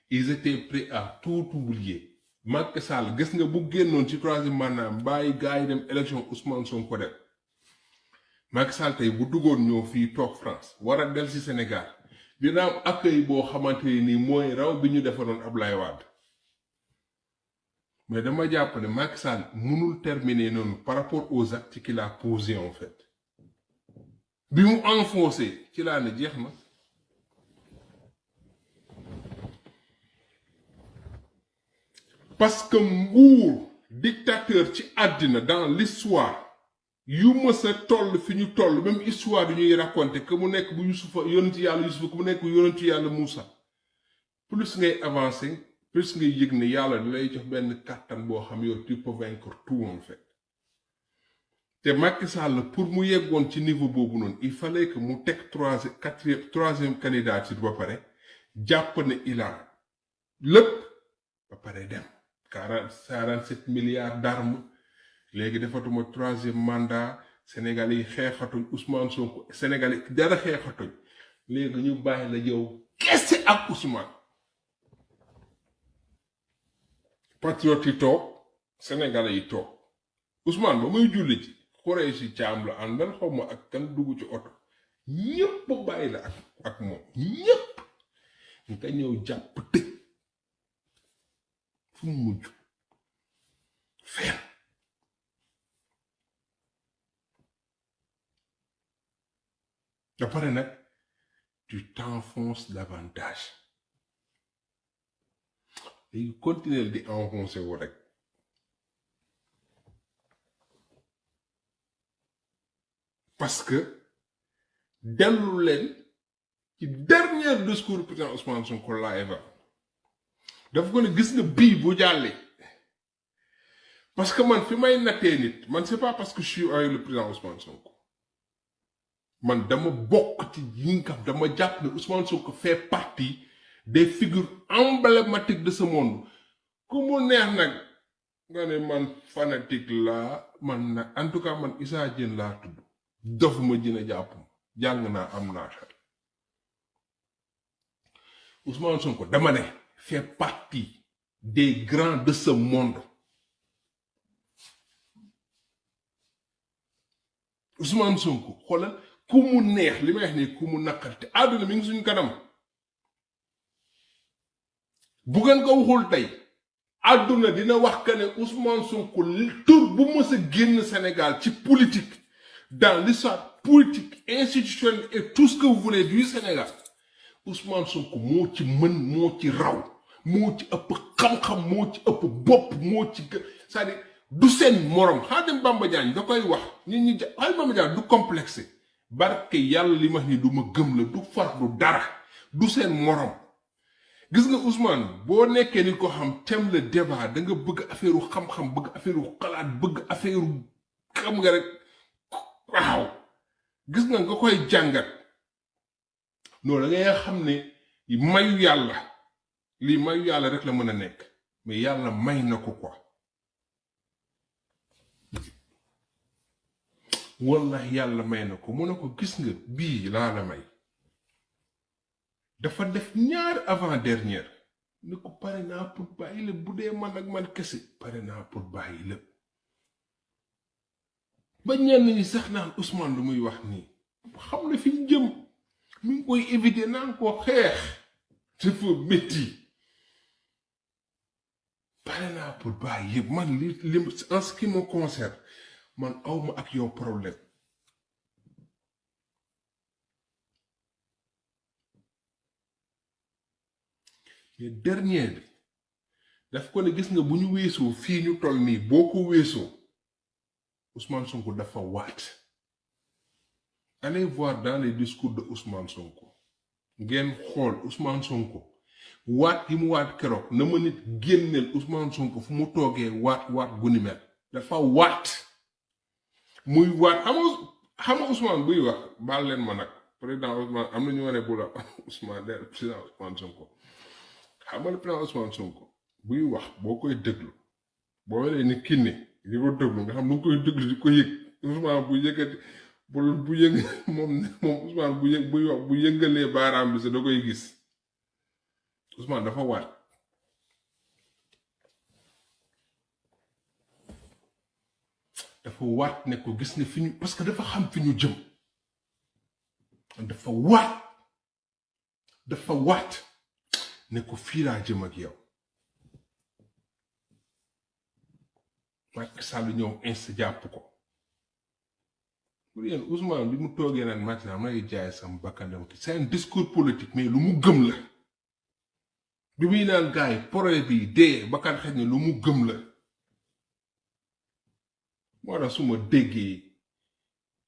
ils étaient prêts à tout oublier Macky Sall gis nga bu génnoon ci troisième mandat bàyyi gars yi dem élection Ousmane Sonko dem Macky Sall tey bu duggoon ñëw fii toog France war a del ci Sénégal dina am accueil boo xamante ni mooy raw bi ñu defaloon Ablaye Wade mais dama jàpp ne Macky Sall mënul terminer noonu par rapport aux actes qu'il a posés en fait bi mu enfoncé ci laa ne jeex na parce que nguur dictateur ci àddina dans l'histoire yu mës a toll fi ñu toll même histoire yu ñuy raconter que mu nekk bu Yusufa yonent yàlla Yusufa que mu nekk bu yonent yàlla Moussa plus ngay avancer plus ngay yëg ne yàlla da lay jox benn kàttan boo xam yow tu peux vaincre tout en fait te Macky Sall pour mu yeggoon ci niveau boobu noonu il fallait que mu teg troisième candidature ba pare jàpp ne il a lépp ba pare dem 47 milliards d'armes léegi defatuma troisième mandat Sénégalais yi xeexatuñ Ousmane Sonko Sénégalais dara xeexatuñ léegi ñu bàyyi la yow kese ak Ousmane patriote yi toog Sénégalais yi toog Ousmane ba muy julli ci xuree si caam la àndal xaw ma ak kan dugg ci oto ñépp bàyyi la ak moom ñépp nga ñëw jàpp tëj fu mu mujj fen da pare nag tu t'enfonces davantage léegi continuer di enfoncer wu rek parce que dellu leen ci dernier discours président Ousmane Sonko live dafa ko ne gis nga bii bu jàllee parce que man fi may nattee nit man c'est pas parce que je suis avec le président Ousmane Sonko man dama bokk ci yi nga xam dama jàpp ne Ousmane Sonko fait partie des figures emblématiques de ce monde ku mu neex nag nga ne man fanatique laa man nag en tout cas man Issa Diène laa tudd dofuma dina jàpp jàng naa am naa xel Ousmane Sonko dama ne fait partie des grands de ce monde Ousmane Sonko xoolal ku mu neex li may wax nii ku mu naqarte àdduna mi ngi suñu kanam bu ngeen ko waxul tey àdduna dina wax que ne Ousmane Sonko tur bu mës a génn Sénégal ci politique dans l'histoire politique institutionnelle et tout ce que vous voulez du Sénégal Ousmane Sonko moo ci mën moo ci raw moo ci ëpp xam-xam moo ci ëpp bopp moo ci c'est-à-dire du seen morom Xaadim Bamba Diagne da koy wax nit ñi Xaadim Bamba Diagne du complexé barke yàlla li ma wax ni du ma gëm la du far du dara du seen morom gis nga Ousmane boo nekkee nit ko xam thème le débat da nga bëgg affaire xam-xam bëgg affaire xalaat bëgg affaire xam nga rek waaw gis nga koy jàngat noonu da ngay xam ne mayu yàlla lii mayu yàlla rek la mën a nekk mais yàlla may na ko quoi wallahi yàlla may na ko mu ne ko gis nga bii laa la may dafa def ñaar avant dernière ne ko pare naa pour bàyyi lépp bu dee man ak man kese pare naa pour bàyyi lépp ba ñenn ñi sax naan Ousmane lu muy wax nii xam na fi ñu jëm mi ngi koy éviter naan ko xeex dafa métti pare naa pour bàyyi yëpp man li en ce qui me concerne man awma ak yow problème mais dernier bi daf ko ne gis nga bu ñu weesoo fii ñu toll nii boo ko weesoo Ousmane Sonko dafa waat allez voir dans les discours de Ousmane Sonko ngeen xool Ousmane Sonko waat yi mu waat keroog na ma nit génneel Ousmane Sonko fu mu toogee waat gu ni mel dafa waat muy waat xam nga Ousmane buy wax baal leen ma nag président Ousmane am na ñu wane bu la Ousmane de président Ousmane Sonko xam nga le président Ousmane Sonko buy wax boo koy déglu boo welee ni kinne di ko déglu nga xam nu koy déglu di ko yëg Ousmane bu yëkkati bu yëng moom Ousmane buy wax bu yëngalee baaraam bi sa da koy gis Ousmane dafa waat ne ko gis ne fi ñu parce que dafa xam fi ñu jëm dafa waat ne ko fii laa jëm ak yow Macky Sall ñëw insta jàpp ko pour yéen Ousmane bi mu toogee naan Macky Sall may jaay sama bakkandam ki c'est un discours politique mais lu mu gëm la bi muy naan gars yi projet bi dee bakkan xëy ne lu mu gëm la moo tax su ma déggee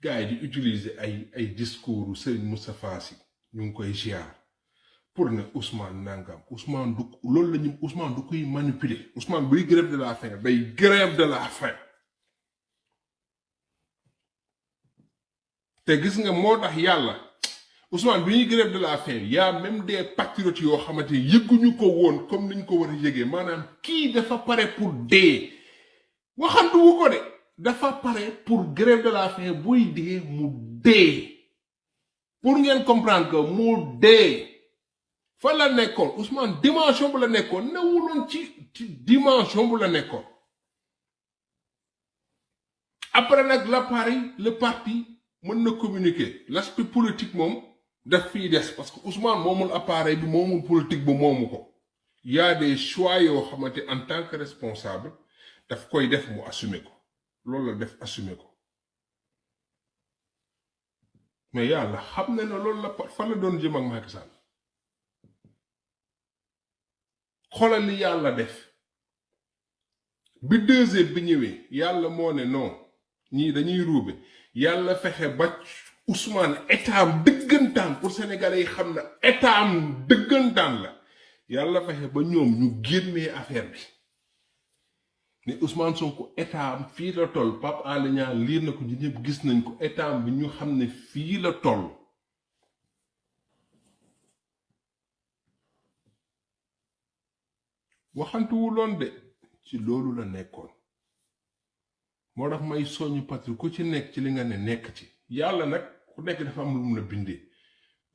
gars yi di utiliser ay discours Serigne Moustapha Sy ñu ngi koy ziar pour ne Ousmane nangam Ousmane du loolu la ñu Ousmane du koy manipuler Ousmane buy grève de la faim day grève de la faim te gis nga moo tax yàlla Ousmane bi ñuy grève de la faim y a même des patriotes yoo xamante ni yëgguñu ko woon comme niñ ko war a yëgee maanaam kii dafa pare pour dee waxantu wu ko de dafa pare pour grève de la faim buy dee mu dee pour ngeen comprendre que mu dee fa la nekkoon Ousmane dimension bu la nekkoon newuloon ci dimension bu la nekkoon après nag l'appareil le parti mën na communiquer l'aspect politique moom daf fii des parce que Ousmane moomul appareil bi moomul politique bi moomu ko y a des choix yoo xamante en tant que responsable daf koy def mu assumer ko loolu la def assumer ko mais yàlla xam na ne loolu la fa la doon jëm ak Macky Sall xoolal li yàlla def bi deuxième bi ñëwee yàlla moo ne non ñii dañuy ruube yàlla fexe ba Ousmane état am dëggantaan pour sénégalais yi xam na état am dëggantaan la yàlla fexe ba ñoom ñu génnee affaire bi ne Ousmane Sonko état am fii la toll Pape Alé Niang liir na ko ñu ñëpp gis nañ ko état am bi ñu xam ne fii la toll waxantuwuloon de ci loolu la nekkoon moo tax may soñu patri ku ci nekk ci li nga ne nekk ci yàlla nag ku nekk dafa am lu mu la bindee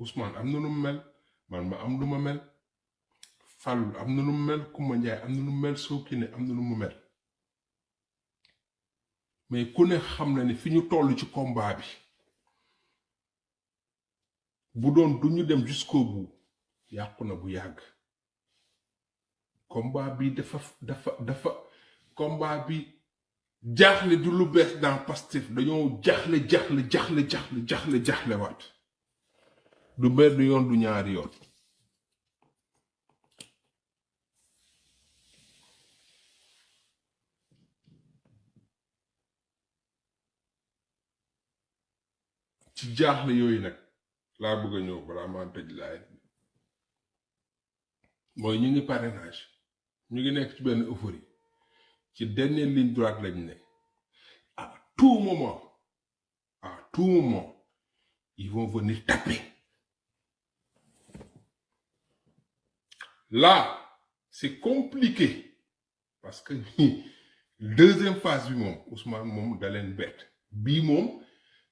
Ousmane am na nu mu mel man ma am lu ma mel Fallou am na nu mu mel Koumba Ndiaye am na nu mu mel Sokine am na nu mu mel mais ku ne xam na ne fi ñu toll ci combat bi bu doon du ñu dem jusqu'au bout yàqu na bu yàgg combat bi dafa combat bi jaaxle du lu bees dans Pastef dañoo jaaxle waat du benn yoon du ñaari yoon ci jaaxle yooyu nag laa bëgg a ñëw balaa maa tëj laay mooy ñu ngi parrainage ñu ngi nekk ci benn euphorie ci dernière ligne droite lañ ne à tout moment ils vont venir taper là c'est compliqué parce que deuxième phase bi moom Ousmane moom da leen bett bii moom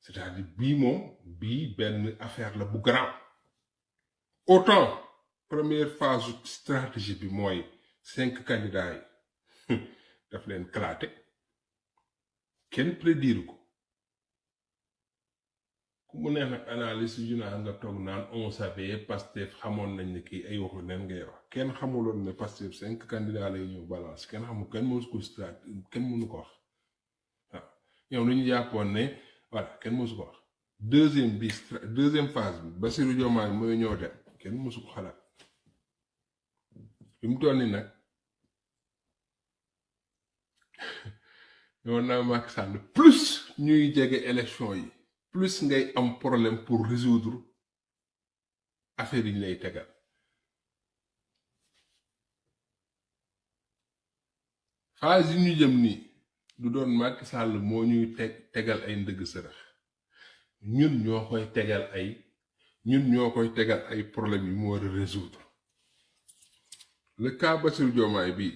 c'est-à-dire bii benn affaire la bu grand autant première phase stratégie bi mooy 5 candidats yi daf leen claté kenn prédire ko ku mu neex nag analyse yu naa nga toog naan on savait Pastef xamoon nañ ne kii ay waxu nen ngay wax kenn xamuloon ne Pastef 5 candidats lay ñëw balance kenn xamul kenn mësu ko kenn mënu ko wax waaw ñoom lu ñu jàppoon ne voilà kenn mësu ko wax deuxième phase bi Bassirou Diomaye mooy ñëw dem kenn mësu ko xalaat bi mu toll nii nag ñoo naa Macky Sall plus ñuy jege élection yi plus ngay am problème pour résoudre affaire yi ñu lay tegal phase yi ñu jëm nii du doon Macky Sall moo ñuy tegal ay ndëgg sërëx ñun ñoo koy tegal ay problème yi mu war a résoudre le cas Bassirou Diomaye bii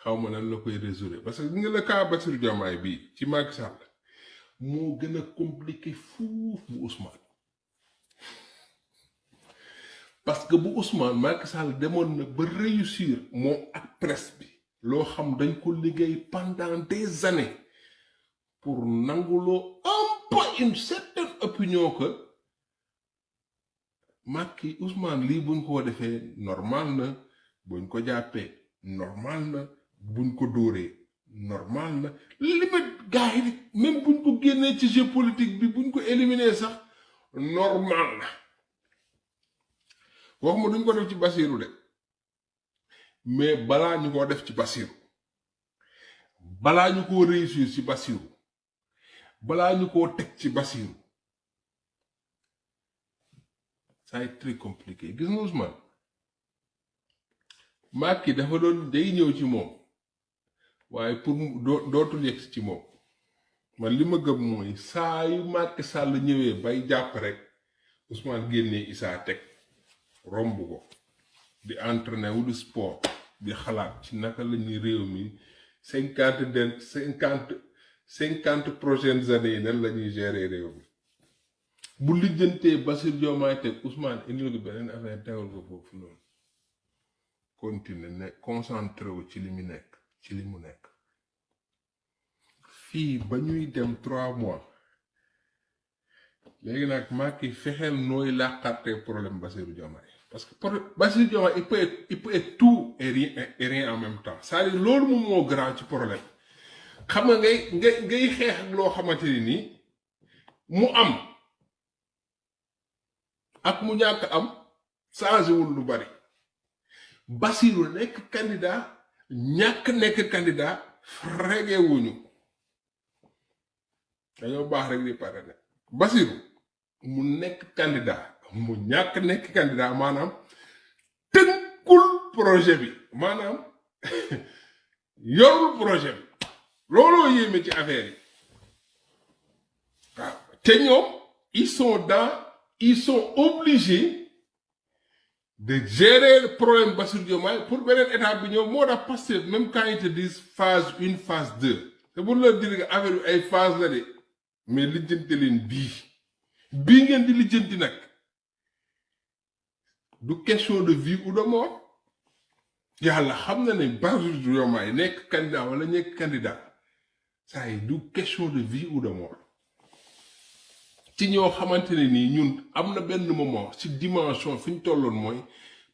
xaw ma nan la koy résoudre parce que nga le cas Bassirou Diomaye bii ci Macky Sall moo gën a compliqué fuuf bu Ousmane parce que bu Ousmane Macky Sall demoon na ba réussir moom ak presse bi loo xam dañ ko liggéey pendant des années pour nanguloo un peu une certaine opinion que Macky Ousmane lii buñ ko defee normal na buñ ko jàppee normal na buñ ko dóoree normal na limite gars yi même buñ ko génnee ci jeu politique bi buñ ko éliminer sax normal na wax ma duñ ko def ci Bassirou de mais balaa ñu ko def ci Bassirou balaa ñu ko réussir ci Bassirou balaa ñu ko teg ci Bassirou ça est très compliqué gis nga Ousmane Macky dafa doon day ñëw ci moom waaye pour dootul yegg ci moom man li ma gëm mooy saa yu Macky Sall ñëwee bay jàpp rek Ousmane génnee issa teg romb ko di entraîner wu di sport di xalaat ci naka la ñuy réew mi 50 prochaines années yi nan la ñuy gérer réew mi bu lijjantee Bassirou Diomaye teg Ousmane indil ko beneen affaire teewal ko foofu noonu continuer ne concentré wu ci li mu nekk fii ba ñuy dem 3 mois léegi nag Macky fexeel nooy làqartee problème Bassirou Diomaye parce que Bassirou Diomaye il peut être tout et rien en même temps c'est-à-dire loolu moom moo grand ci problème xam nga ngay xeex ak loo xamante ni nii mu am ak mu ñàkk am changé wul lu bari Bassirou nekk candidat ñàkk nekk candidat frégé wuñu dañoo baax rek di parrainer Bassirou mu nekk candidat mu ñàkk nekk candidat maanaam tënkul projet bi maanaam yorul projet bi looloo yéeme ci affaire yi waaw te ñoom ils sont obligés de gérer le problème Bassirou Diomaye pour beneen étape bi ñëw moo tax Pastef même quand ils te disent phase 1 phase 2 c'est pour leur dire que affaire bi ay phase la de mais lijjanti leen bii ngeen di lijjanti nag du question de vie ou de mort yàlla xam na ne Bassirou Diomaye nekk candidat wala nekk candidat ça y du question de vie ou de mort ci ñoo xamante ne nii ñun am na benn moment ci dimension fi ñu tolloon mooy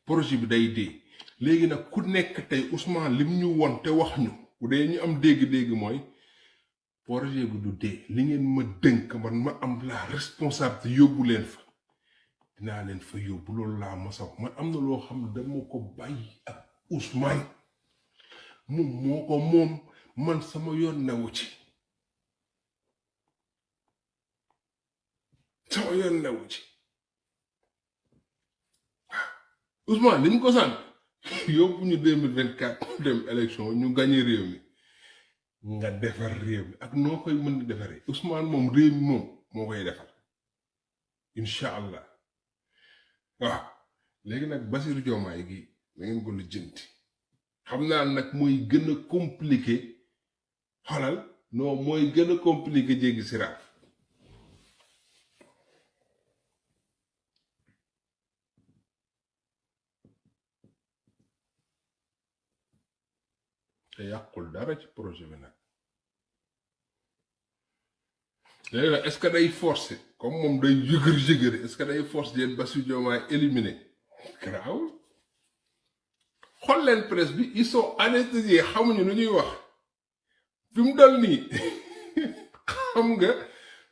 projet bi day dee léegi nag ku nekk tey Ousmane lim ñu won te wax ñu bu dee ñu am dégg-dégg mooy projet bi du dee li ngeen ma dënk man ma am la responsabilité yóbbu leen fa dinaa leen fa yóbbu loolu laa mosaw man am na loo xam dama ko bàyyi ak Ousmane moom moo ko moom man sama yoon newu ci Ousmane li ñu ko sant yóbbu ñu 2024 dem élection ñu gagné réew mi nga defar réew mi ak noo koy mën di defaree Ousmane moom réew mi moom moo koy defar incha allah waaw léegi nag Bassirou Diomaye gi da ngeen ko lijjanti xam naa nag mooy gën a compliqué xolal non mooy gën a compliqué jéggi siraat te yàqul dara ci projet bi nag léegi nag est-ce que day forcer comme moom day jëgër est-ce que day force yéen Bassirou Diomaye éliminé graaw xool leen presse bi ils sont anesthésiés xamuñu lu ñuy wax fi mu dal nii xam nga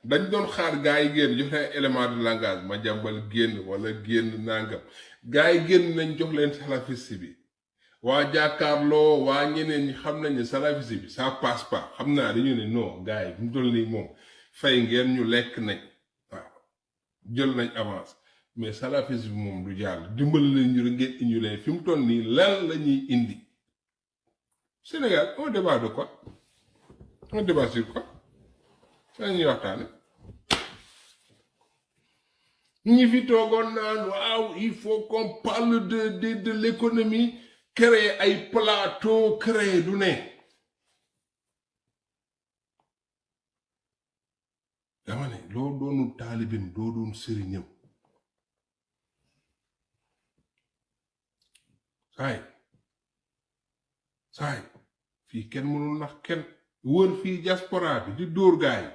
dañ doon xaar gars yi génn jox leen élément de langage ma jàmbal génn wala génn nangam gars yi génn nañ jox leen salafiste bi waa jàkkaarloo waa ñeneen ñi xam nañ ne salafiste bi ça passe pas xam naa dañu ne non gars yi fi mu dal nii moom fay ngeen ñu lekk nañ waaw jël nañ avance mais salafiste bi moom du jàll dimbali leen ñu ngeen indi leen fi mu toll nii lan la ñuy indi Sénégal on débat de quoi on débat sur quoi la ñuy waxtaane ñi fi toogoon naan waaw il faut qu'on parle de l'économie créer ay plateau créer du ne dama ne loo doonul taalibim doo doon sëriñam saay fii kenn mënul nax kenn wër fii diaspora bi di dóor gaay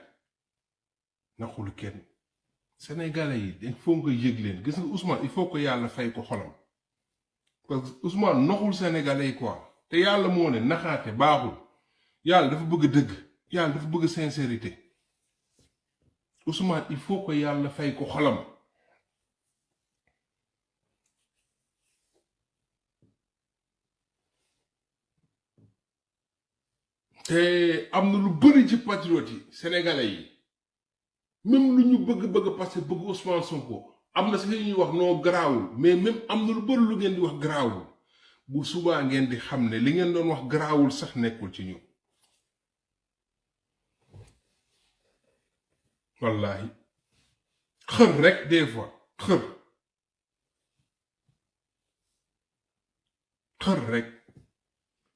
naxul kenn sénégalais yi il faut nga yëg leen gis nga Ousmane il faut que yàlla fay ko xolam parce que Ousmane naxul sénégalais yi quoi te yàlla moo ne naxaate baaxul yàlla dafa bëgg dëgg yàlla dafa bëgg sincérité Ousmane il faut que yàlla fay ko xolam te am na lu bëri ci patriote yi sénégalais yi même lu ñu bëgg parce que bëgg Ousmane Sonko am na si li ñuy wax noo garaawul mais même am na lu bëri lu ngeen di wax garaawul bu subaa ngeen di xam ne li ngeen doon wax garaawul sax nekkul ci ñu wallahi xër rek des fois xër rek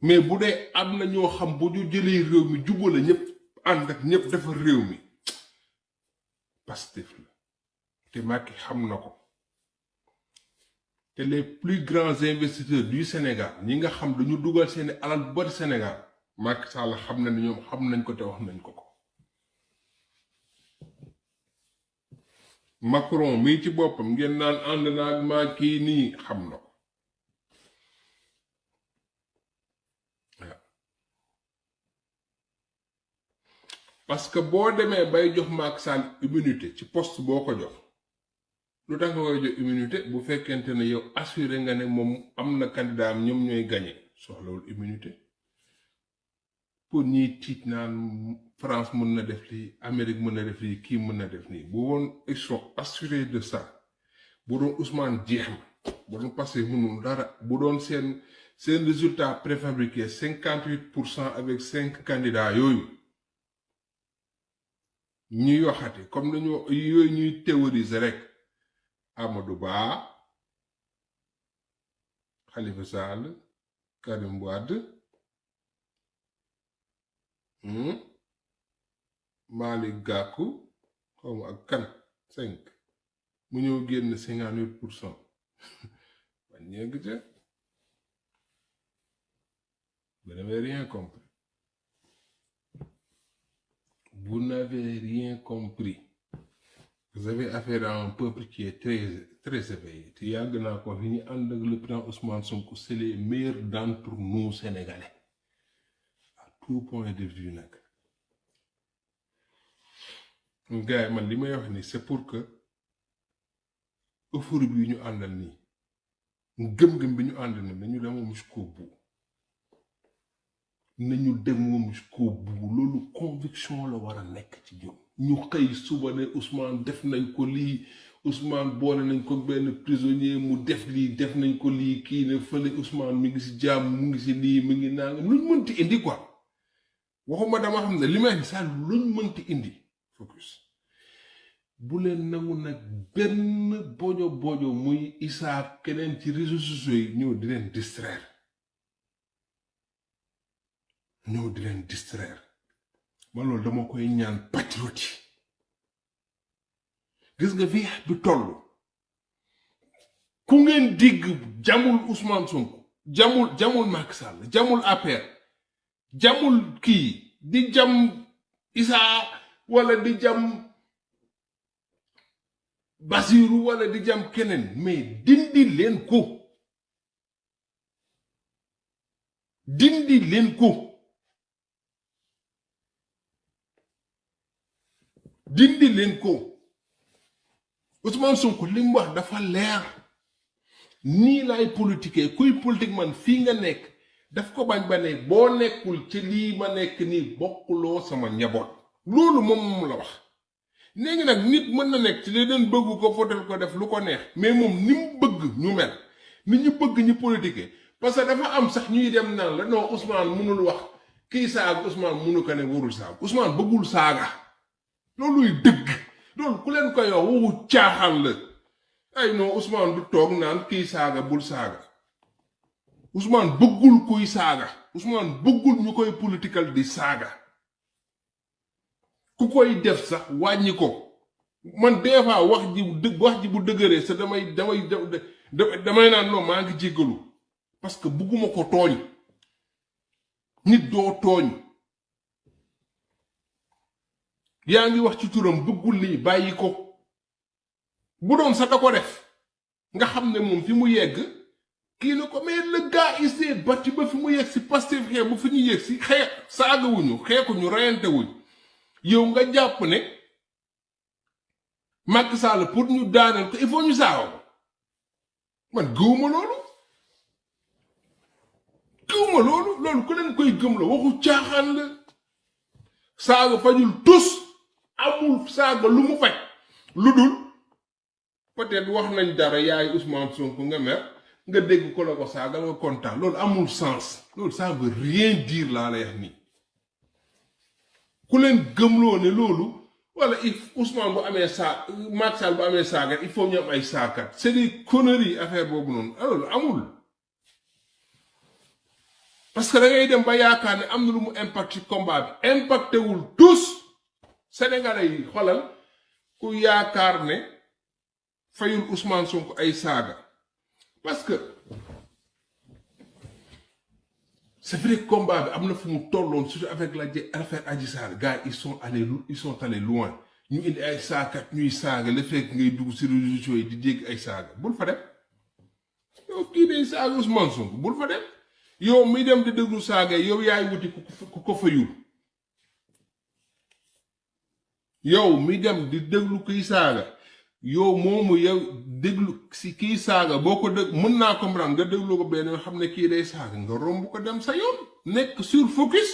mais bu dee am na ñoo xam bu ñu jëlee réew mi jubale ñëpp ànd ak ñëpp defar réew mi Pastef la te Macky xam na ko te les plus grands investisseurs du Sénégal ñi nga xam dañu dugal seeni alal bu bari Sénégal Macky Sall xam na ne ñoom xam nañ ko te wax nañ ko Macron mii ci boppam ngeen naan ànd naa ak Macky nii xam na ko parce que boo demee bay jox Macky Sall immunité ci poste boo ko jox lu tax nga koy jox immunité bu fekkente ne yow assuré nga ne moom am na candidat am ñoom ñooy gagné soxlawul immunité pour ñiy tiit naan France mën na def lii Amérique mën na def lii kii mën na def nii bu woon ils sont assurés de ça bu doon Ousmane jeex na bu doon passé mënul dara bu doon seen résultat préfabriqué 58% avec 5 candidats yooyu ñuy waxati comme nañu yooyu ñuy théoriser rek Amadou Ba Khalifa Sall Karim Wade Malick Gakou xawma ak kan 5 mu ñëw génn 58% man ñeeg ca vous n'avez rien compris vous n'avez rien compris vous avez affaire à un peuple qui est très éveillé te yàgg naa ko fi ñu ànd ak le président Ousmane Sonko c'est les meilleurs d'entre nous Sénégalais à tout point de vue nag gars yi man li may wax ni c'est pour que euphorie bi ñu àndal nii gëm-gëm bi ñu àndal nii nañu dem jusqu'au bout nañu dem jusqu'au bout loolu conviction la war a nekk ci ñoom ñu xëy suba ne Ousmane def nañ ko lii Ousmane boole nañ ko benn prisonnier mu def lii def nañ ko lii kii ne fële Ousmane mi ngi si jàmm mu ngi si lii mi ngi nangam luñ mënti indi quoi waxuma dama xam ne li may saa luñ mënti indi focus bu leen nangu nag benn bojo muy Issa keneen ci réseaux sociaux yi ñëw di leen distraire man loolu dama koy ñaan patriote yi gis nga fi bi toll ku ngeen digg jamul Ousmane Sonko jamul Macky Sall jamul APR jamul kii di jam Issa wala di jam Basirou wala di jam keneen mais dindi leen ko Ousmane Sonko li mu wax dafa leer nii lay politique kuy politique man fii nga nekk daf ko bañ ba ne boo nekkul ci lii ma nekk nii bokkuloo sama njaboot loolu moom la wax léegi nag nit mën na nekk ci li doon bëgg ko fotel ko def lu ko neex mais moom ni mu bëgg ñu mel ni ñu bëgg ñu politique parce que dafa am sax ñuy dem naan la non Ousmane mënul wax kii saaga Ousmane mënu ko ne warul saaga Ousmane bëggul saaga looluy dëgg loolu ku leen ko yow waxu caaxaan la ay non Ousmane du toog naan kii saaga bul saaga Ousmane bëggul kuy saaga Ousmane bëggul ñu koy politikal di saaga ku koy def sax wàññi ko man des fois wax ji bu dëgëree sa damay naan non maa ngi jéggalu parce que bëgguma ko tooñ nit doo tooñ yaa ngi wax ci turam bëggul lii bàyyi ko bu doon sax da ko def nga xam ne moom fi mu yegg kii na ko mais le gars il s'est battu ba fi mu yegg si Pastef xeex bu fi ñu yegg si xeex saagawuñu xeexuñu reyante wuñ yow nga jàpp ne Macky Sall pour ñu daaneel ko il faut ñu saaga ko man gëwuma loolu ku leen koy gëm la waxu caaxaan la saaga fajul tus amul saaga lu mu faj lu dul peut-être wax nañ dara yaay Ousmane Sonko nga mer nga dégg ko la ko saaga nga kontaan loolu amul sens loolu ça veut rien dire laa lay wax nii ku leen gëmloo ne loolu wala Ousmane bu amee Macky Sall bu amee saaga il faut ñu am ay saakat c'est des conneries affaire boobu noonu alors amul parce que da ngay dem ba yaakaar ne am na lu mu impact ci combat bi impacté wul tous sénégalais yi xolal ku yaakaar ne fayul Ousmane Sonko ay saaga parce que c'est vrai que combat bi am na fu mu tolloon surtout avec l'affaire Adji Sarr gars ils sont allés loin ñu indi ay saakat ñuy saaga le fait ngay dugg ci réseaux sociaux yi di dégg ay saaga bul fa dem yow kii day saaga Ousmane Sonko bul fa dem yow mi dem di déglu saaga yow yaay wuti ku ko fayul yow mi dem di déglu kiy saaga yow moomu yow déglu si kii saaga boo ko dégg mën naa comprendre nga déglu ko benn yoo xam ne kii day saaga nga romb ko dem sa yoon nekk sur focus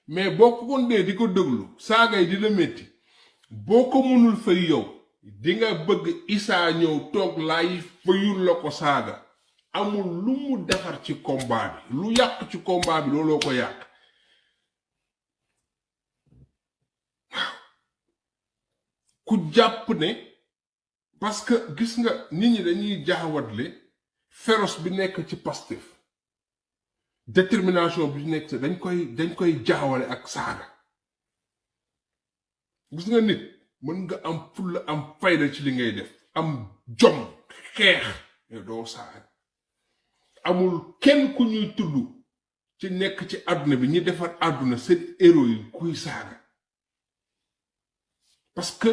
mais boo ko kon dee di ko déglu saaga yi dina métti boo ko mënul fay yow di nga bëgg Issa ñëw toog laay fayul la ko saaga amul lu mu defar ci combat bi lu yàq ci combat bi looloo ko yàq ku jàpp ne parce que gis nga nit ñi dañuy jaawatle féroce bi nekk ci Pastef détermination bi nekk dañ koy jaawale ak saaga gis nga nit mën nga am fulla am fayda ci li ngay def am jom xeex mais doo saaga amul kenn ku ñuy tudd ci nekk ci àdduna bi ñi defar àdduna seen héros yi kuy saaga parce que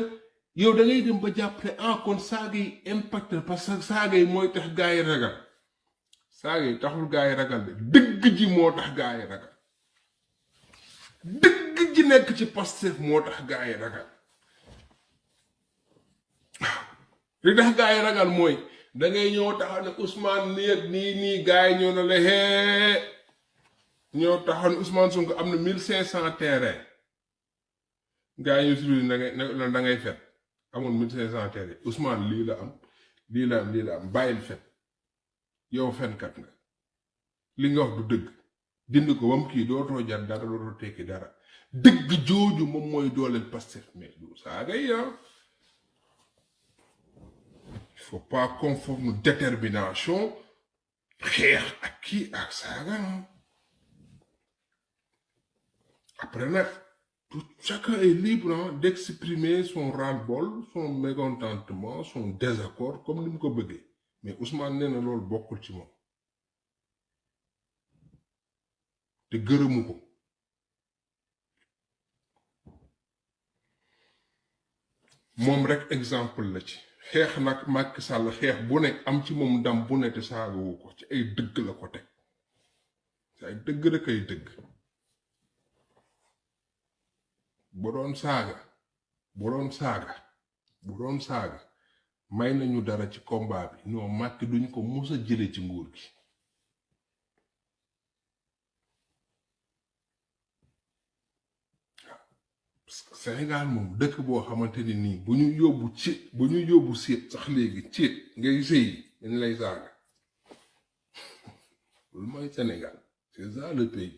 yow da ngay dem ba jàpp ne kon saaga yi impact parce que saaga yi mooy tax gaa yi ragal saaga yi taxul gaa yi ragal de dëgg ji moo tax gaa yi ragal dëgg ji nekk ci Pastef moo tax gaa yi ragal li tax gaa yi ragal mooy da ngay ñëw taxaw ne Ousmane nii gaa yi ñëw na la ñëw taxaw ne Ousmane Sonko am na 1500 terrain gaa yi ñu si da ngay fet amoon 1500 terrain Ousmane lii la am lii la am lii la am bàyyil fen yow fenkat nga li nga wax du dëgg dind ko bam kii dootoo jar dara dootoo tekki dara dëgg jooju moom mooy dooleel Pastef mais du saaga yi il faut pas confondre nos détermination xeex ak kii ak saaga après nag chacun est libre d'exprimer son ras-le-bol son mécontentement son désaccord comme ni mu ko bëggee mais Ousmane nee na loolu bokkul ci moom te gërëmu ko moom rek exemple la ci xeex nag Macky Sall xeex bu nekk am ci moom ndam bu nekk te saagawu ko ci ay dëgg la ko teg ci ay dëgg rek ay dëgg bu doon saaga may nañu dara ci combat bi non Macky duñ ko mus a jële ci nguur gi parce que Sénégal moom dëkk boo xamante ni nii bu ñu yóbbu séet sax léegi séet ngay sëy dañ lay saaga loolu mooy Sénégal c'est ça le pays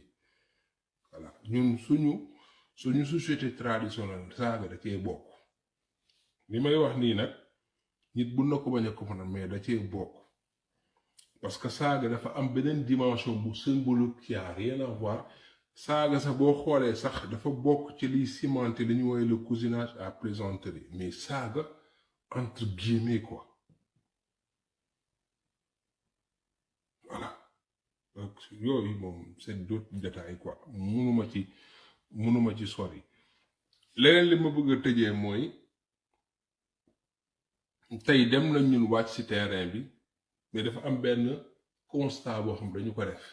voilà ñun suñu société traditionnelle saaga da cee bokk li may wax nii nag nit bu na ko bañ a comprendre mais da cee bokk parce que saaga dafa am beneen dimension bu symbolique qui a rien à voir saaga sax boo xoolee sax dafa bokk ci liy cimenter li ñu woowee le cousinage à plaisanterie mais saaga entre guillemets quoi voilà donc yooyu moom c'est d'autres détails quoi mënuma ci sori leneen li ma bëgg a tëjee mooy tey dem nañ ñun wàcc ci terrain bi mais dafa am benn constat boo xam dañu ko def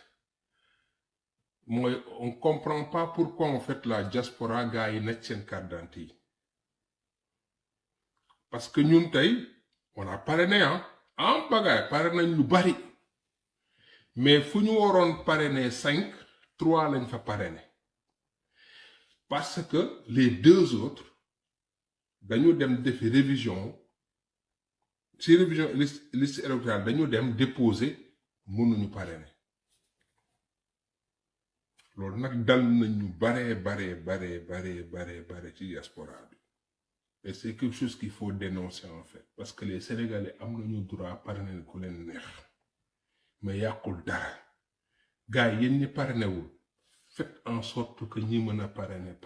mooy on comprend pas pourquoi en fait la diaspora gars yi nekk seen carte d'identité yi parce que ñun tey on a parrainé en bagaille pare nañ lu bari mais fu ñu waroon parrainer 5 3 lañ fa parrainé parce que les 2 autres dañu dem defi révision ci révision liste électorale dañu dem déposer mënuñu parrainer loolu nag dal nañu bare ci diaspora bi et c'est quelque chose qu'il faut dénoncer en fait parce que les Sénégalais am nañu droit parrainer ku leen neex mais yàqul dara gars yi yéen ñi parrainewul faites en sorte que ñi mën a parrainer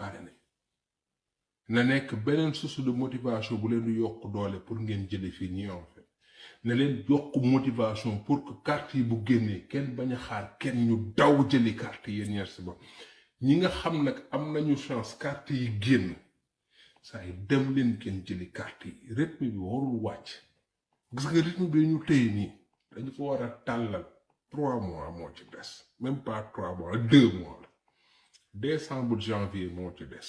na nekk beneen source de motivation bu leen di yokk doole pour ngeen jële fii ñi en fait na leen yokk motivation pour que carte yi bu génnee kenn bañ a xaar kenn ñu daw jëli carte yi ñeer si ba ñi nga xam nag am nañu chance carte yi génn saa yi dem leen kenn jëli carte yi rythme bi warul wàcc gis nga rythme bi ñu téye nii dañu ko war a tàllal 3 mois moo ci des même pas 3 mois 2 mois la décembre janvier moo ci des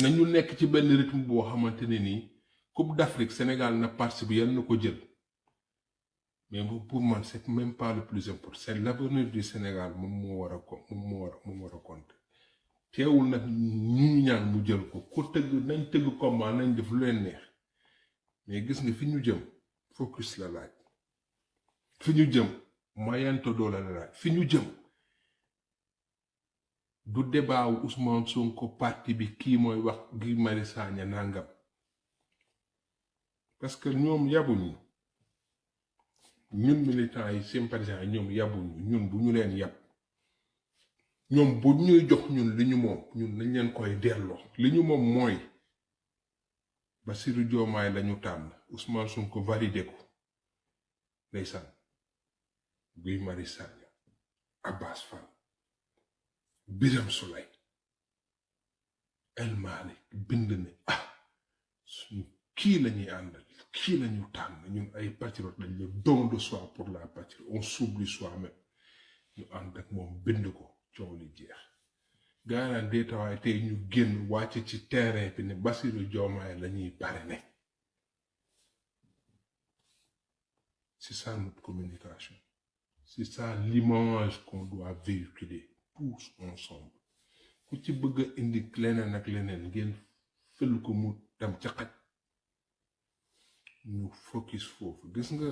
nañu nekk ci benn rythme boo xamante ne nii Coupe d'Afrique Sénégal na participé yal na ko jël mais pour man c'est même pas le plus important c'est l'avenir du Sénégal moom moo war a compter teewul nag ñu ñaan mu jël ko ku tëgg nañ tëgg combat nañ def lu leen neex mais gis nga fi ñu jëm focus la laaj fi ñu jëm moyento doole la laaj fi ñu jëm du débat wu Ousmane Sonko parti bi kii mooy wax Guy Marius Sagna nangam parce que ñoom yabuñu ñun militants yi sympathisants yi ñoom yabuñu ñun bu ñu leen yab ñoom bu ñuy jox ñun li ñu moom ñun nañ leen koy delloo li ñu moom mooy Bassirou Diomaye lañu tànn Ousmane Sonko validé ko ndeysaan Guy Marius Sagna Abbas Fall Birame Souleye El Malick bind ne suñu kii lañuy àndal kii lañu tànn ñun ay patriotes lañ le don de soi pour la patrie on s'oublie soi-même ñu ànd ak moom bind ko coow li jeex gaanaan deetawaay tey ñu génn wàcc ci terrain bi ne Bassirou Diomaye lañuy parrainer c'est ça notre communication c'est ça l'image qu'on doit véhiculer tous ensemble ku ci bëgg indi leneen ak leneen ngeen fël ko mu dem ca xaj ñu focus foofu gis nga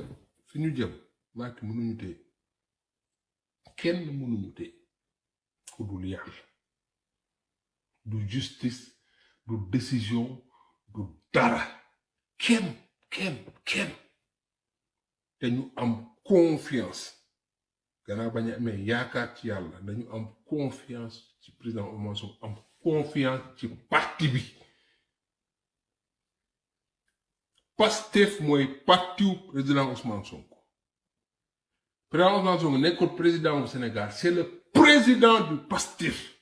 fi ñu jëm Macky mënuñu téye kenn mënuñu téye ku dul yàlla du justice du décision du dara kenn te ñu am confiance gannaaw bañ a amee yaakaar ci yàlla dañu am confiance ci président Ousmane Sonko am confiance ci parti bi Pastef mooy partiu président Ousmane Sonko président Ousmane Sonko nekkul président du Sénégal c'est le président du Pastef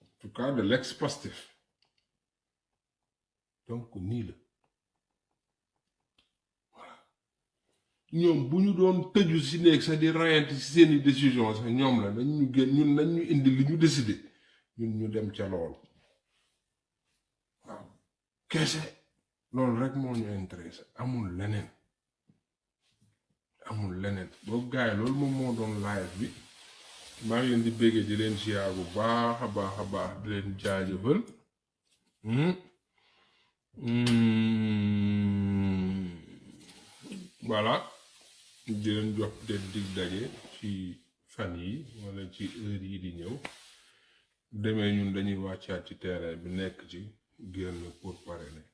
en tout cas de l'ex-Pastef donc nii la voilà ñoom bu ñu doon tëju si néeg sax di rayante ci seeni décision sax ñoom la dañ ñu gën ñun nañ ñu indi li ñu décidé ñun ñu dem ca loolu waaw kese loolu rek moo ñu intéressé amul leneen boobu gars yi loolu moom moo doon live bi maa ngi leen di béggee di leen siyaar bu baax a baax di leen jaajëfal voilà di leen jox den dig daje ci fan yi wala ci heure yi di ñëw demee ñun dañuy wàccaat ci terrain bi nekk ci génn pour parrainer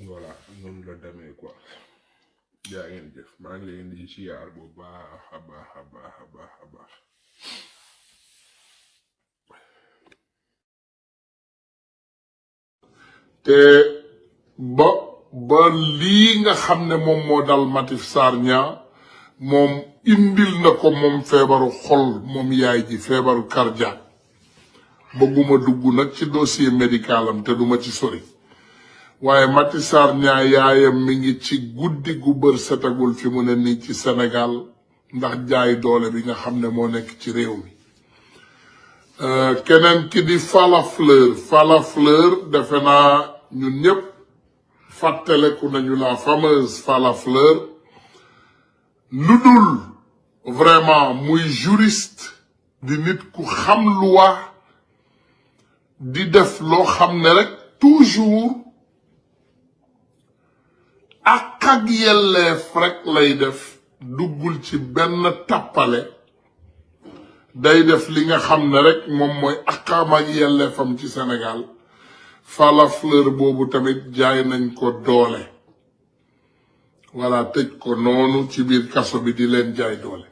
voilà noonu la demee quoi jaa ngeen jëf maa ngi leen di siyaar bu baax a baax
te ba lii nga xam ne moom moo dal Matif Sarr Niang moom indil na ko moom feebaru xol moom yaay ji feebaru cardiaque bëgguma dugg nag ci dossier médical am te duma ci sori waaye Matif Sarr Niang yaayam mi ngi ci guddi gu bër setagul fi mu ne nii ci Sénégal ndax jaay doole bi nga xam ne moo nekk ci réew mi keneen ki di Falla Fleur defe naa ñun ñëpp fàttaleku nañu la fameuse Falla Fleur lu dul vraiment muy juriste di nit ku xam loi di def loo xam ne rek toujours ak yelleef rek lay def duggul ci benn tappale day def li nga xam ne rek moom mooy akam ak yelleefam ci Sénégal Falla Fleur boobu tamit jaay nañ ko doole wala tëj ko noonu ci biir kaso bi di leen jaay doole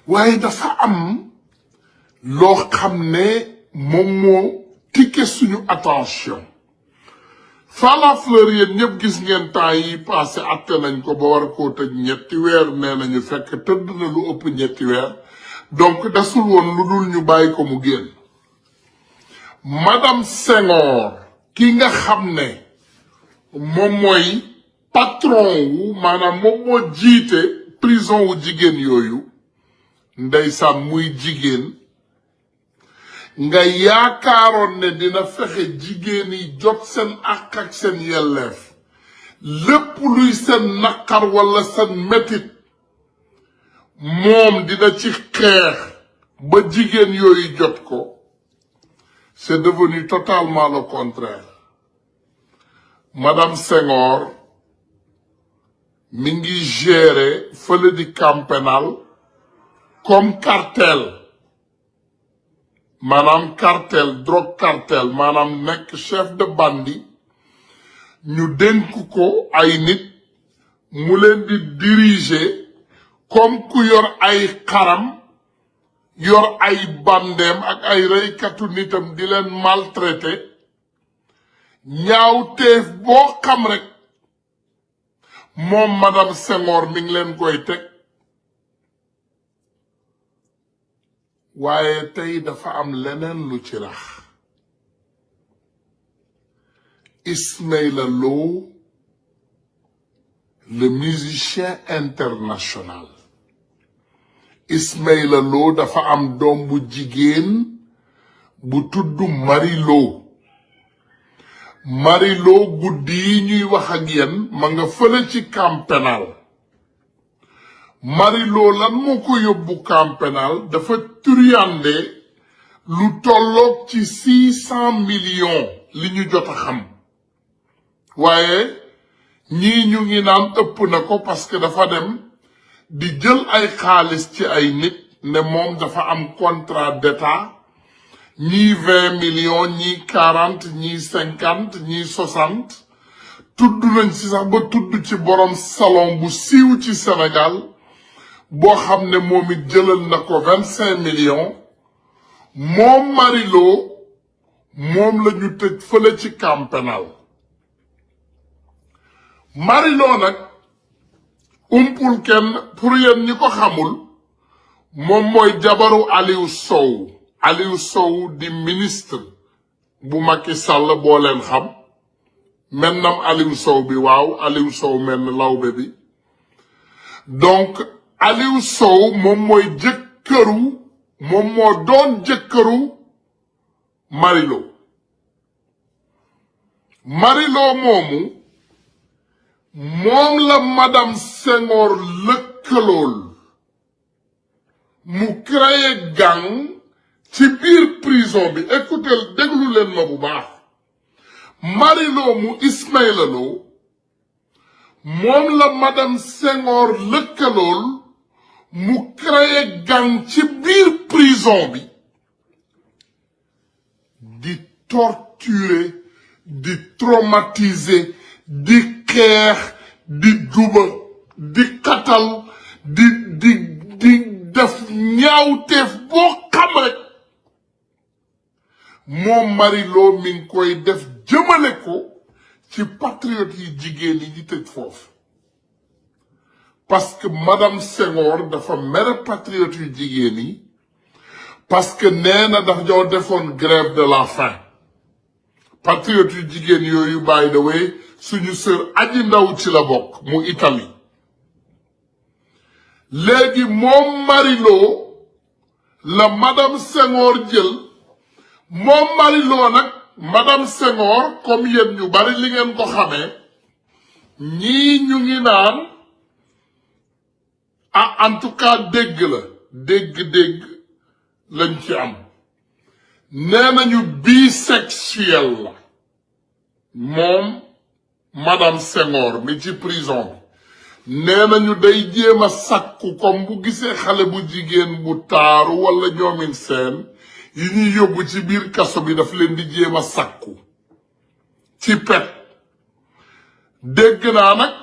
waaye dafa am loo xam ne moom moo tikke suñu attention Falla Fleur yéen ñëpp gis ngeen temps yi passé atte nañ ko ba war koo tëj ñetti weer nee nañu fekk tëdd na lu ëpp ñetti weer donc desul woon lu dul ñu bàyyi ko mu génn madame Senghor ki nga xam ne moom mooy patron wu maanaam moom moo jiite prison wu jigéen yooyu ndeysaan muy jigéen nga yaakaaroon ne dina fexe jigéen yi jot seen àq ak seen yelleef lépp luy seen naqar wala seen metit moom dina ci xeex ba jigéen yooyu jot ko c'est devenu totalement le contraire madame Senghor mi ngi gérer fële di camp pénal comme cartel maanaam cartel drogue cartel maanaam nekk chef de bandit ñu dénk ko ay nit mu leen di diriger comme ku yor ay xaram yor ay bandeem ak ay reykatu nitam di leen maltraité ñaawteef boo xam rek moom madame Senghor mi ngi leen koy teg waaye tey dafa am leneen lu ci rax Ismaïla Lo le musicien international Ismaïla Lo dafa am doom bu jigéen bu tudd Marie Lo guddi yi ñuy wax ak yéen ma nga fële ci camp pénal Marie Lo lan moo ko yóbbu camp pénal dafa turiyande lu tolloog ci 600 millions li ñu jot a xam waaye ñii ñu ngi naan ëpp na ko parce que dafa dem di jël ay xaalis ci ay nit ne moom dafa am contrat d'état ñii 20 millions ñii 40 ñii 50 ñii 60 tudd nañ ci sax ba tudd ci borom salon bu siiw ci Sénégal boo xam ne moom it jëlal na ko 25 millions moom Marilo moom la ñu tëj fële ci camp pénal Marilo nag umpul kenn pour yéen ñi ko xamul moom mooy jabaru Aliou Sow di ministre bu Macky Sall boo leen xam mennam Aliou Sow bi waaw Aliou Sow menn lawbe bi donc Aliou Sow moom mooy moom moo doon jëkkëru Marilo moomu moom la madame Senghor lëkkalool mu créé gang ci biir prison bi écoutez déglu leen ma bu baax Marilo mu Ismaïla Lo moom la madame Senghor lëkkalool mu créé gang ci biir prison bi di torturer di traumatiser di xeex di duba di katal di def ñaawteef boo xam rek moom Marilo mi ngi koy def jëmale ko ci patriote yi jigéen yi tëj foofu parce que madame Senghor dafa mere patriote yu jigéen yi parce que nee na daf ñoo defoon grève de la faim patriote yu jigéen yooyu by the way suñu sœur Aji Ndaw ci la bokk mu Italie léegi moom Marilo la madame Senghor jël moom Marilo nag madame Senghor comme yéen ñu bari li ngeen ko xamee ñii ñu ngi naan en tout cas dégg lañ ci am nee nañu bisexuel la moom madame Senghor mi ci prison bi nee nañu day jéem a sakku comme bu gisee xale bu jigéen bu taaru wala ñoomin seen yi ñuy yóbbu ci biir kaso bi daf leen di jéem a sakku ci pet dégg naa nag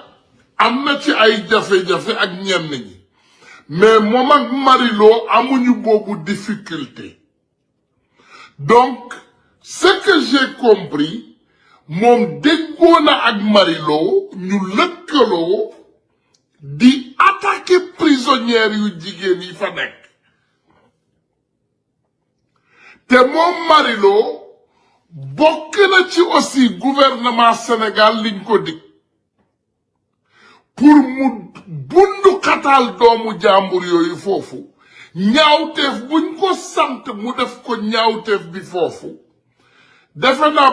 am na ci ay jafe-jafe ak ñenn ñi mais moom ak Marilo amuñu boobu difficulté donc ce que j'ai compris moom déggoo na ak Marilo ñu lëkkaloo di attaquer prisonnières yu jigéen yi fa nekk te moom Marilo bokk na ci aussi gouvernement Sénégal liñ ko dig pour mu bundu xataal doomu jàmbur yooyu foofu ñaawteef buñ ko sant mu def ko ñaawteef bi foofu defe naa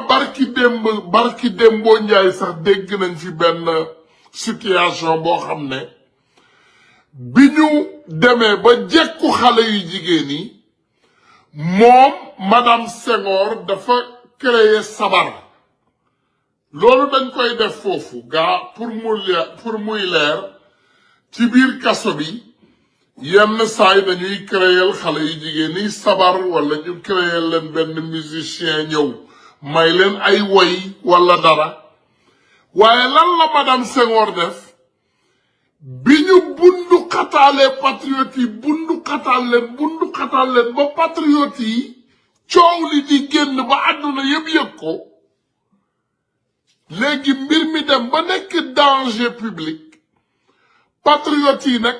barki démboo njaay sax dégg nañ fi benn situation boo xam ne bi ñu demee ba jekku xale yu jigéen yi moom madame Senghor dafa créer sabar loolu dañ koy def foofu gaa pour muy leer ci biir kaso bi yenn saay dañuy créer xale yu jigéen yi sabar wala ñu créer leen benn musicien ñëw may leen ay woy wala dara waaye lan la madame Senghor def bi ñu bundu xataalee patriote yi bundu xataal leen ba patriote yi coow li di génn ba àdduna yëpp yëg ko léegi mbir mi dem ba nekk danger public patriote yi nag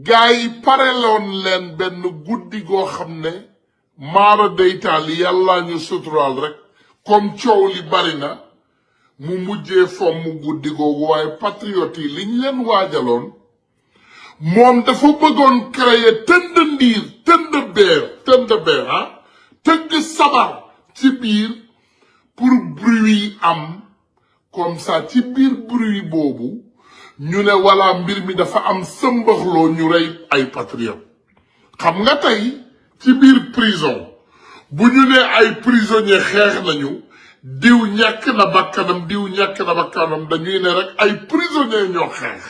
gars yi pareloon leen benn guddi goo xam ne maara deytaal yi yàlla ñu suturaal rek comme coow li bari na mu mujjee fomm guddi googu waaye patriote yi liñ leen waajaloon moom dafa bëggoon créer tënd beer tëgg sabar ci biir pour bruit am comme ça ci biir bruit boobu ñu ne wala mbir mi dafa am sëmbaxloo ñu rey ay patriote xam nga tey ci biir prison bu ñu ne ay prisonniers xeex nañu diw ñàkk na bakkanam diw ñàkk na bakkanam dañuy ne rek ay prisonniers ñoo xeex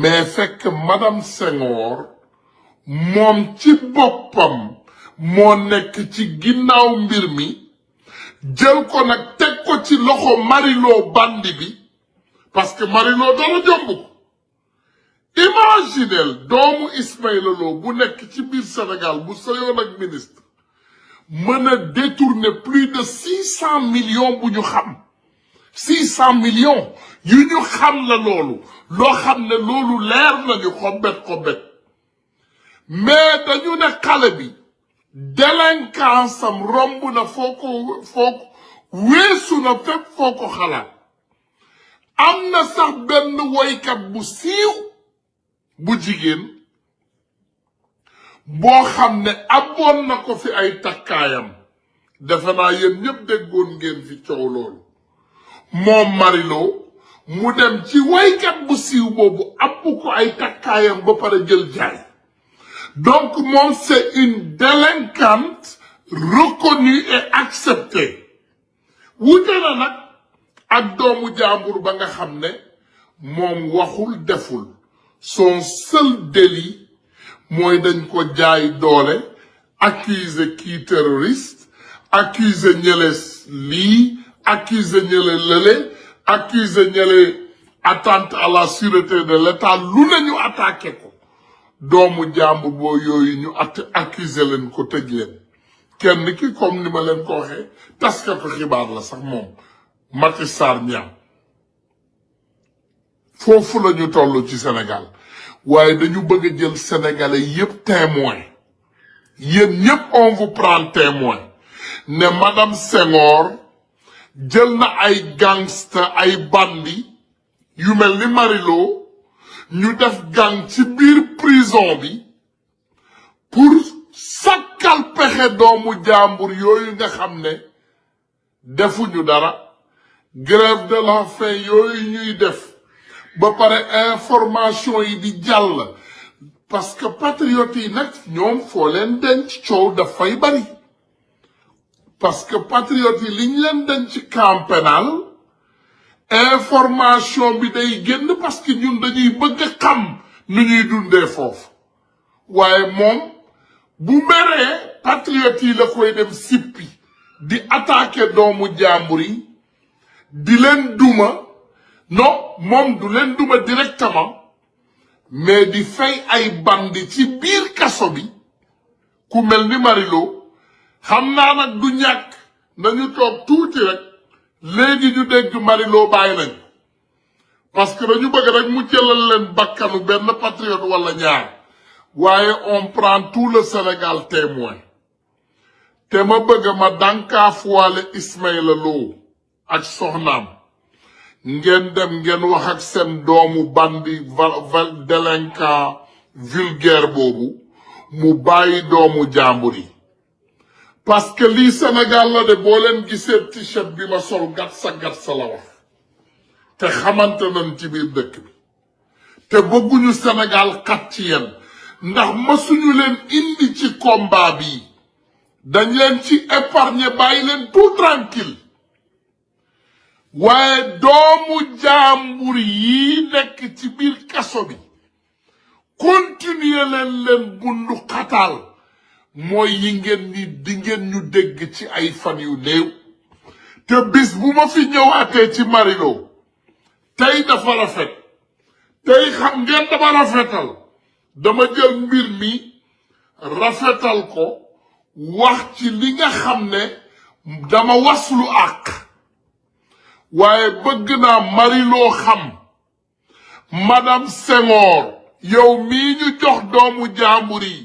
mais fekk madame Senghor moom ci boppam moo nekk ci ginnaaw mbir mi jël ko nag teg ko ci loxo Marilo bandi bi parce que Marilo dara jomb ko imaginez doomu Ismaïla Lo bu nekk ci biir Sénégal bu sëyoon ak ministre mën a détourner plus de 600 millions bu ñu xam 600 millions yu ñu xam la loolu loo xam ne loolu leer nañu xobet mais dañu ne xale bi délinquance am romb na foo ko weesu na fépp foo ko xalaat am na sax benn woykat bu siiw bu jigéen boo xam ne aboon na ko fi ay takkaayam defe naa yéen ñëpp déggoon ngeen fi coow loolu moom Marilo mu dem ci woykat bu siiw boobu abbu ko ay takkaayam ba pare jël jaay donc moom c'est une délinquante reconnue et acceptée wute na nag ak doomu jàmbur ba nga xam ne moom waxul deful son seul délit mooy dañ ko jaay doole accuser kii terroriste accuser ñële lii accuser ñële lële accuser ñële atteinte à la sûreté de l'État lu nañu attaqué ko doomu jàmbur boo yooyu ñu accuser leen ko tëj leen kenn ki comme ni ma leen ko waxee taskatu xibaar la sax moom Mati Sarr Niang foofu la ñu toll ci Sénégal waaye dañu bëgg a jël sénégalais yépp témoin yéen ñépp on vous prend témoin ne madame Senghor jël na ay gangster ay bandi yu mel ni Marilo ñu def gang ci biir prison bi pour sakkal pexe doomu jàmbur yooyu nga xam ne defuñu dara grève de la faim yooyu ñuy def ba pare information yi di jàll parce que patriotes yi nag ñoom foo leen denc coow dafay bari parce que patriotes yi liñ leen denc ci camp pénal information bi day génn parce que ñun dañuy bëgg a xam nu ñuy dundee foofu waaye moom bu meree patriotes yi la koy dem sippi di attaquer doomu jàmbur yi di leen duma non moom du leen duma directement mais di fay ay bandi ci biir kaso bi ku mel ni Marilo xam naa nag du ñàkk nañu toog tuuti rek léegi ñu dégg Marilo bàyyi nañ parce que dañu bëgg rek mu jëlal leen bakkanu benn patriote wala ñaar waaye on prend tout le Sénégal témoin te ma bëgg ma dànkaafuwaale Ismaïla Lo ak soxnaam ngeen dem ngeen wax ak seen doomu bandi délinquant vulgaire boobu mu bàyyi doomu jàmbur yi parce que lii Sénégal la de boo leen gisee t-shirt bi ma sol gat sa la wax te xamante nañ ci biir dëkk bi te bëgguñu Sénégal xat ci yéen ndax masuñu leen indi ci combat bi dañ leen ci épargner bàyyi leen tout tranquille waaye doomu jàmbur yi nekk ci biir kaso bi continuer leen bundu xataal mooy yi ngeen ni di ngeen ñu dégg ci ay fan yu néew te bis bu ma fi ñëwaatee ci Marilo tey dafa rafet tey xam ngeen dama rafetal dama jël mbir mi rafetal ko wax ci li nga xam ne dama waslu àq waaye bëgg naa Marilo xam madame Senghor yow mii ñu jox doomu jàmbur yi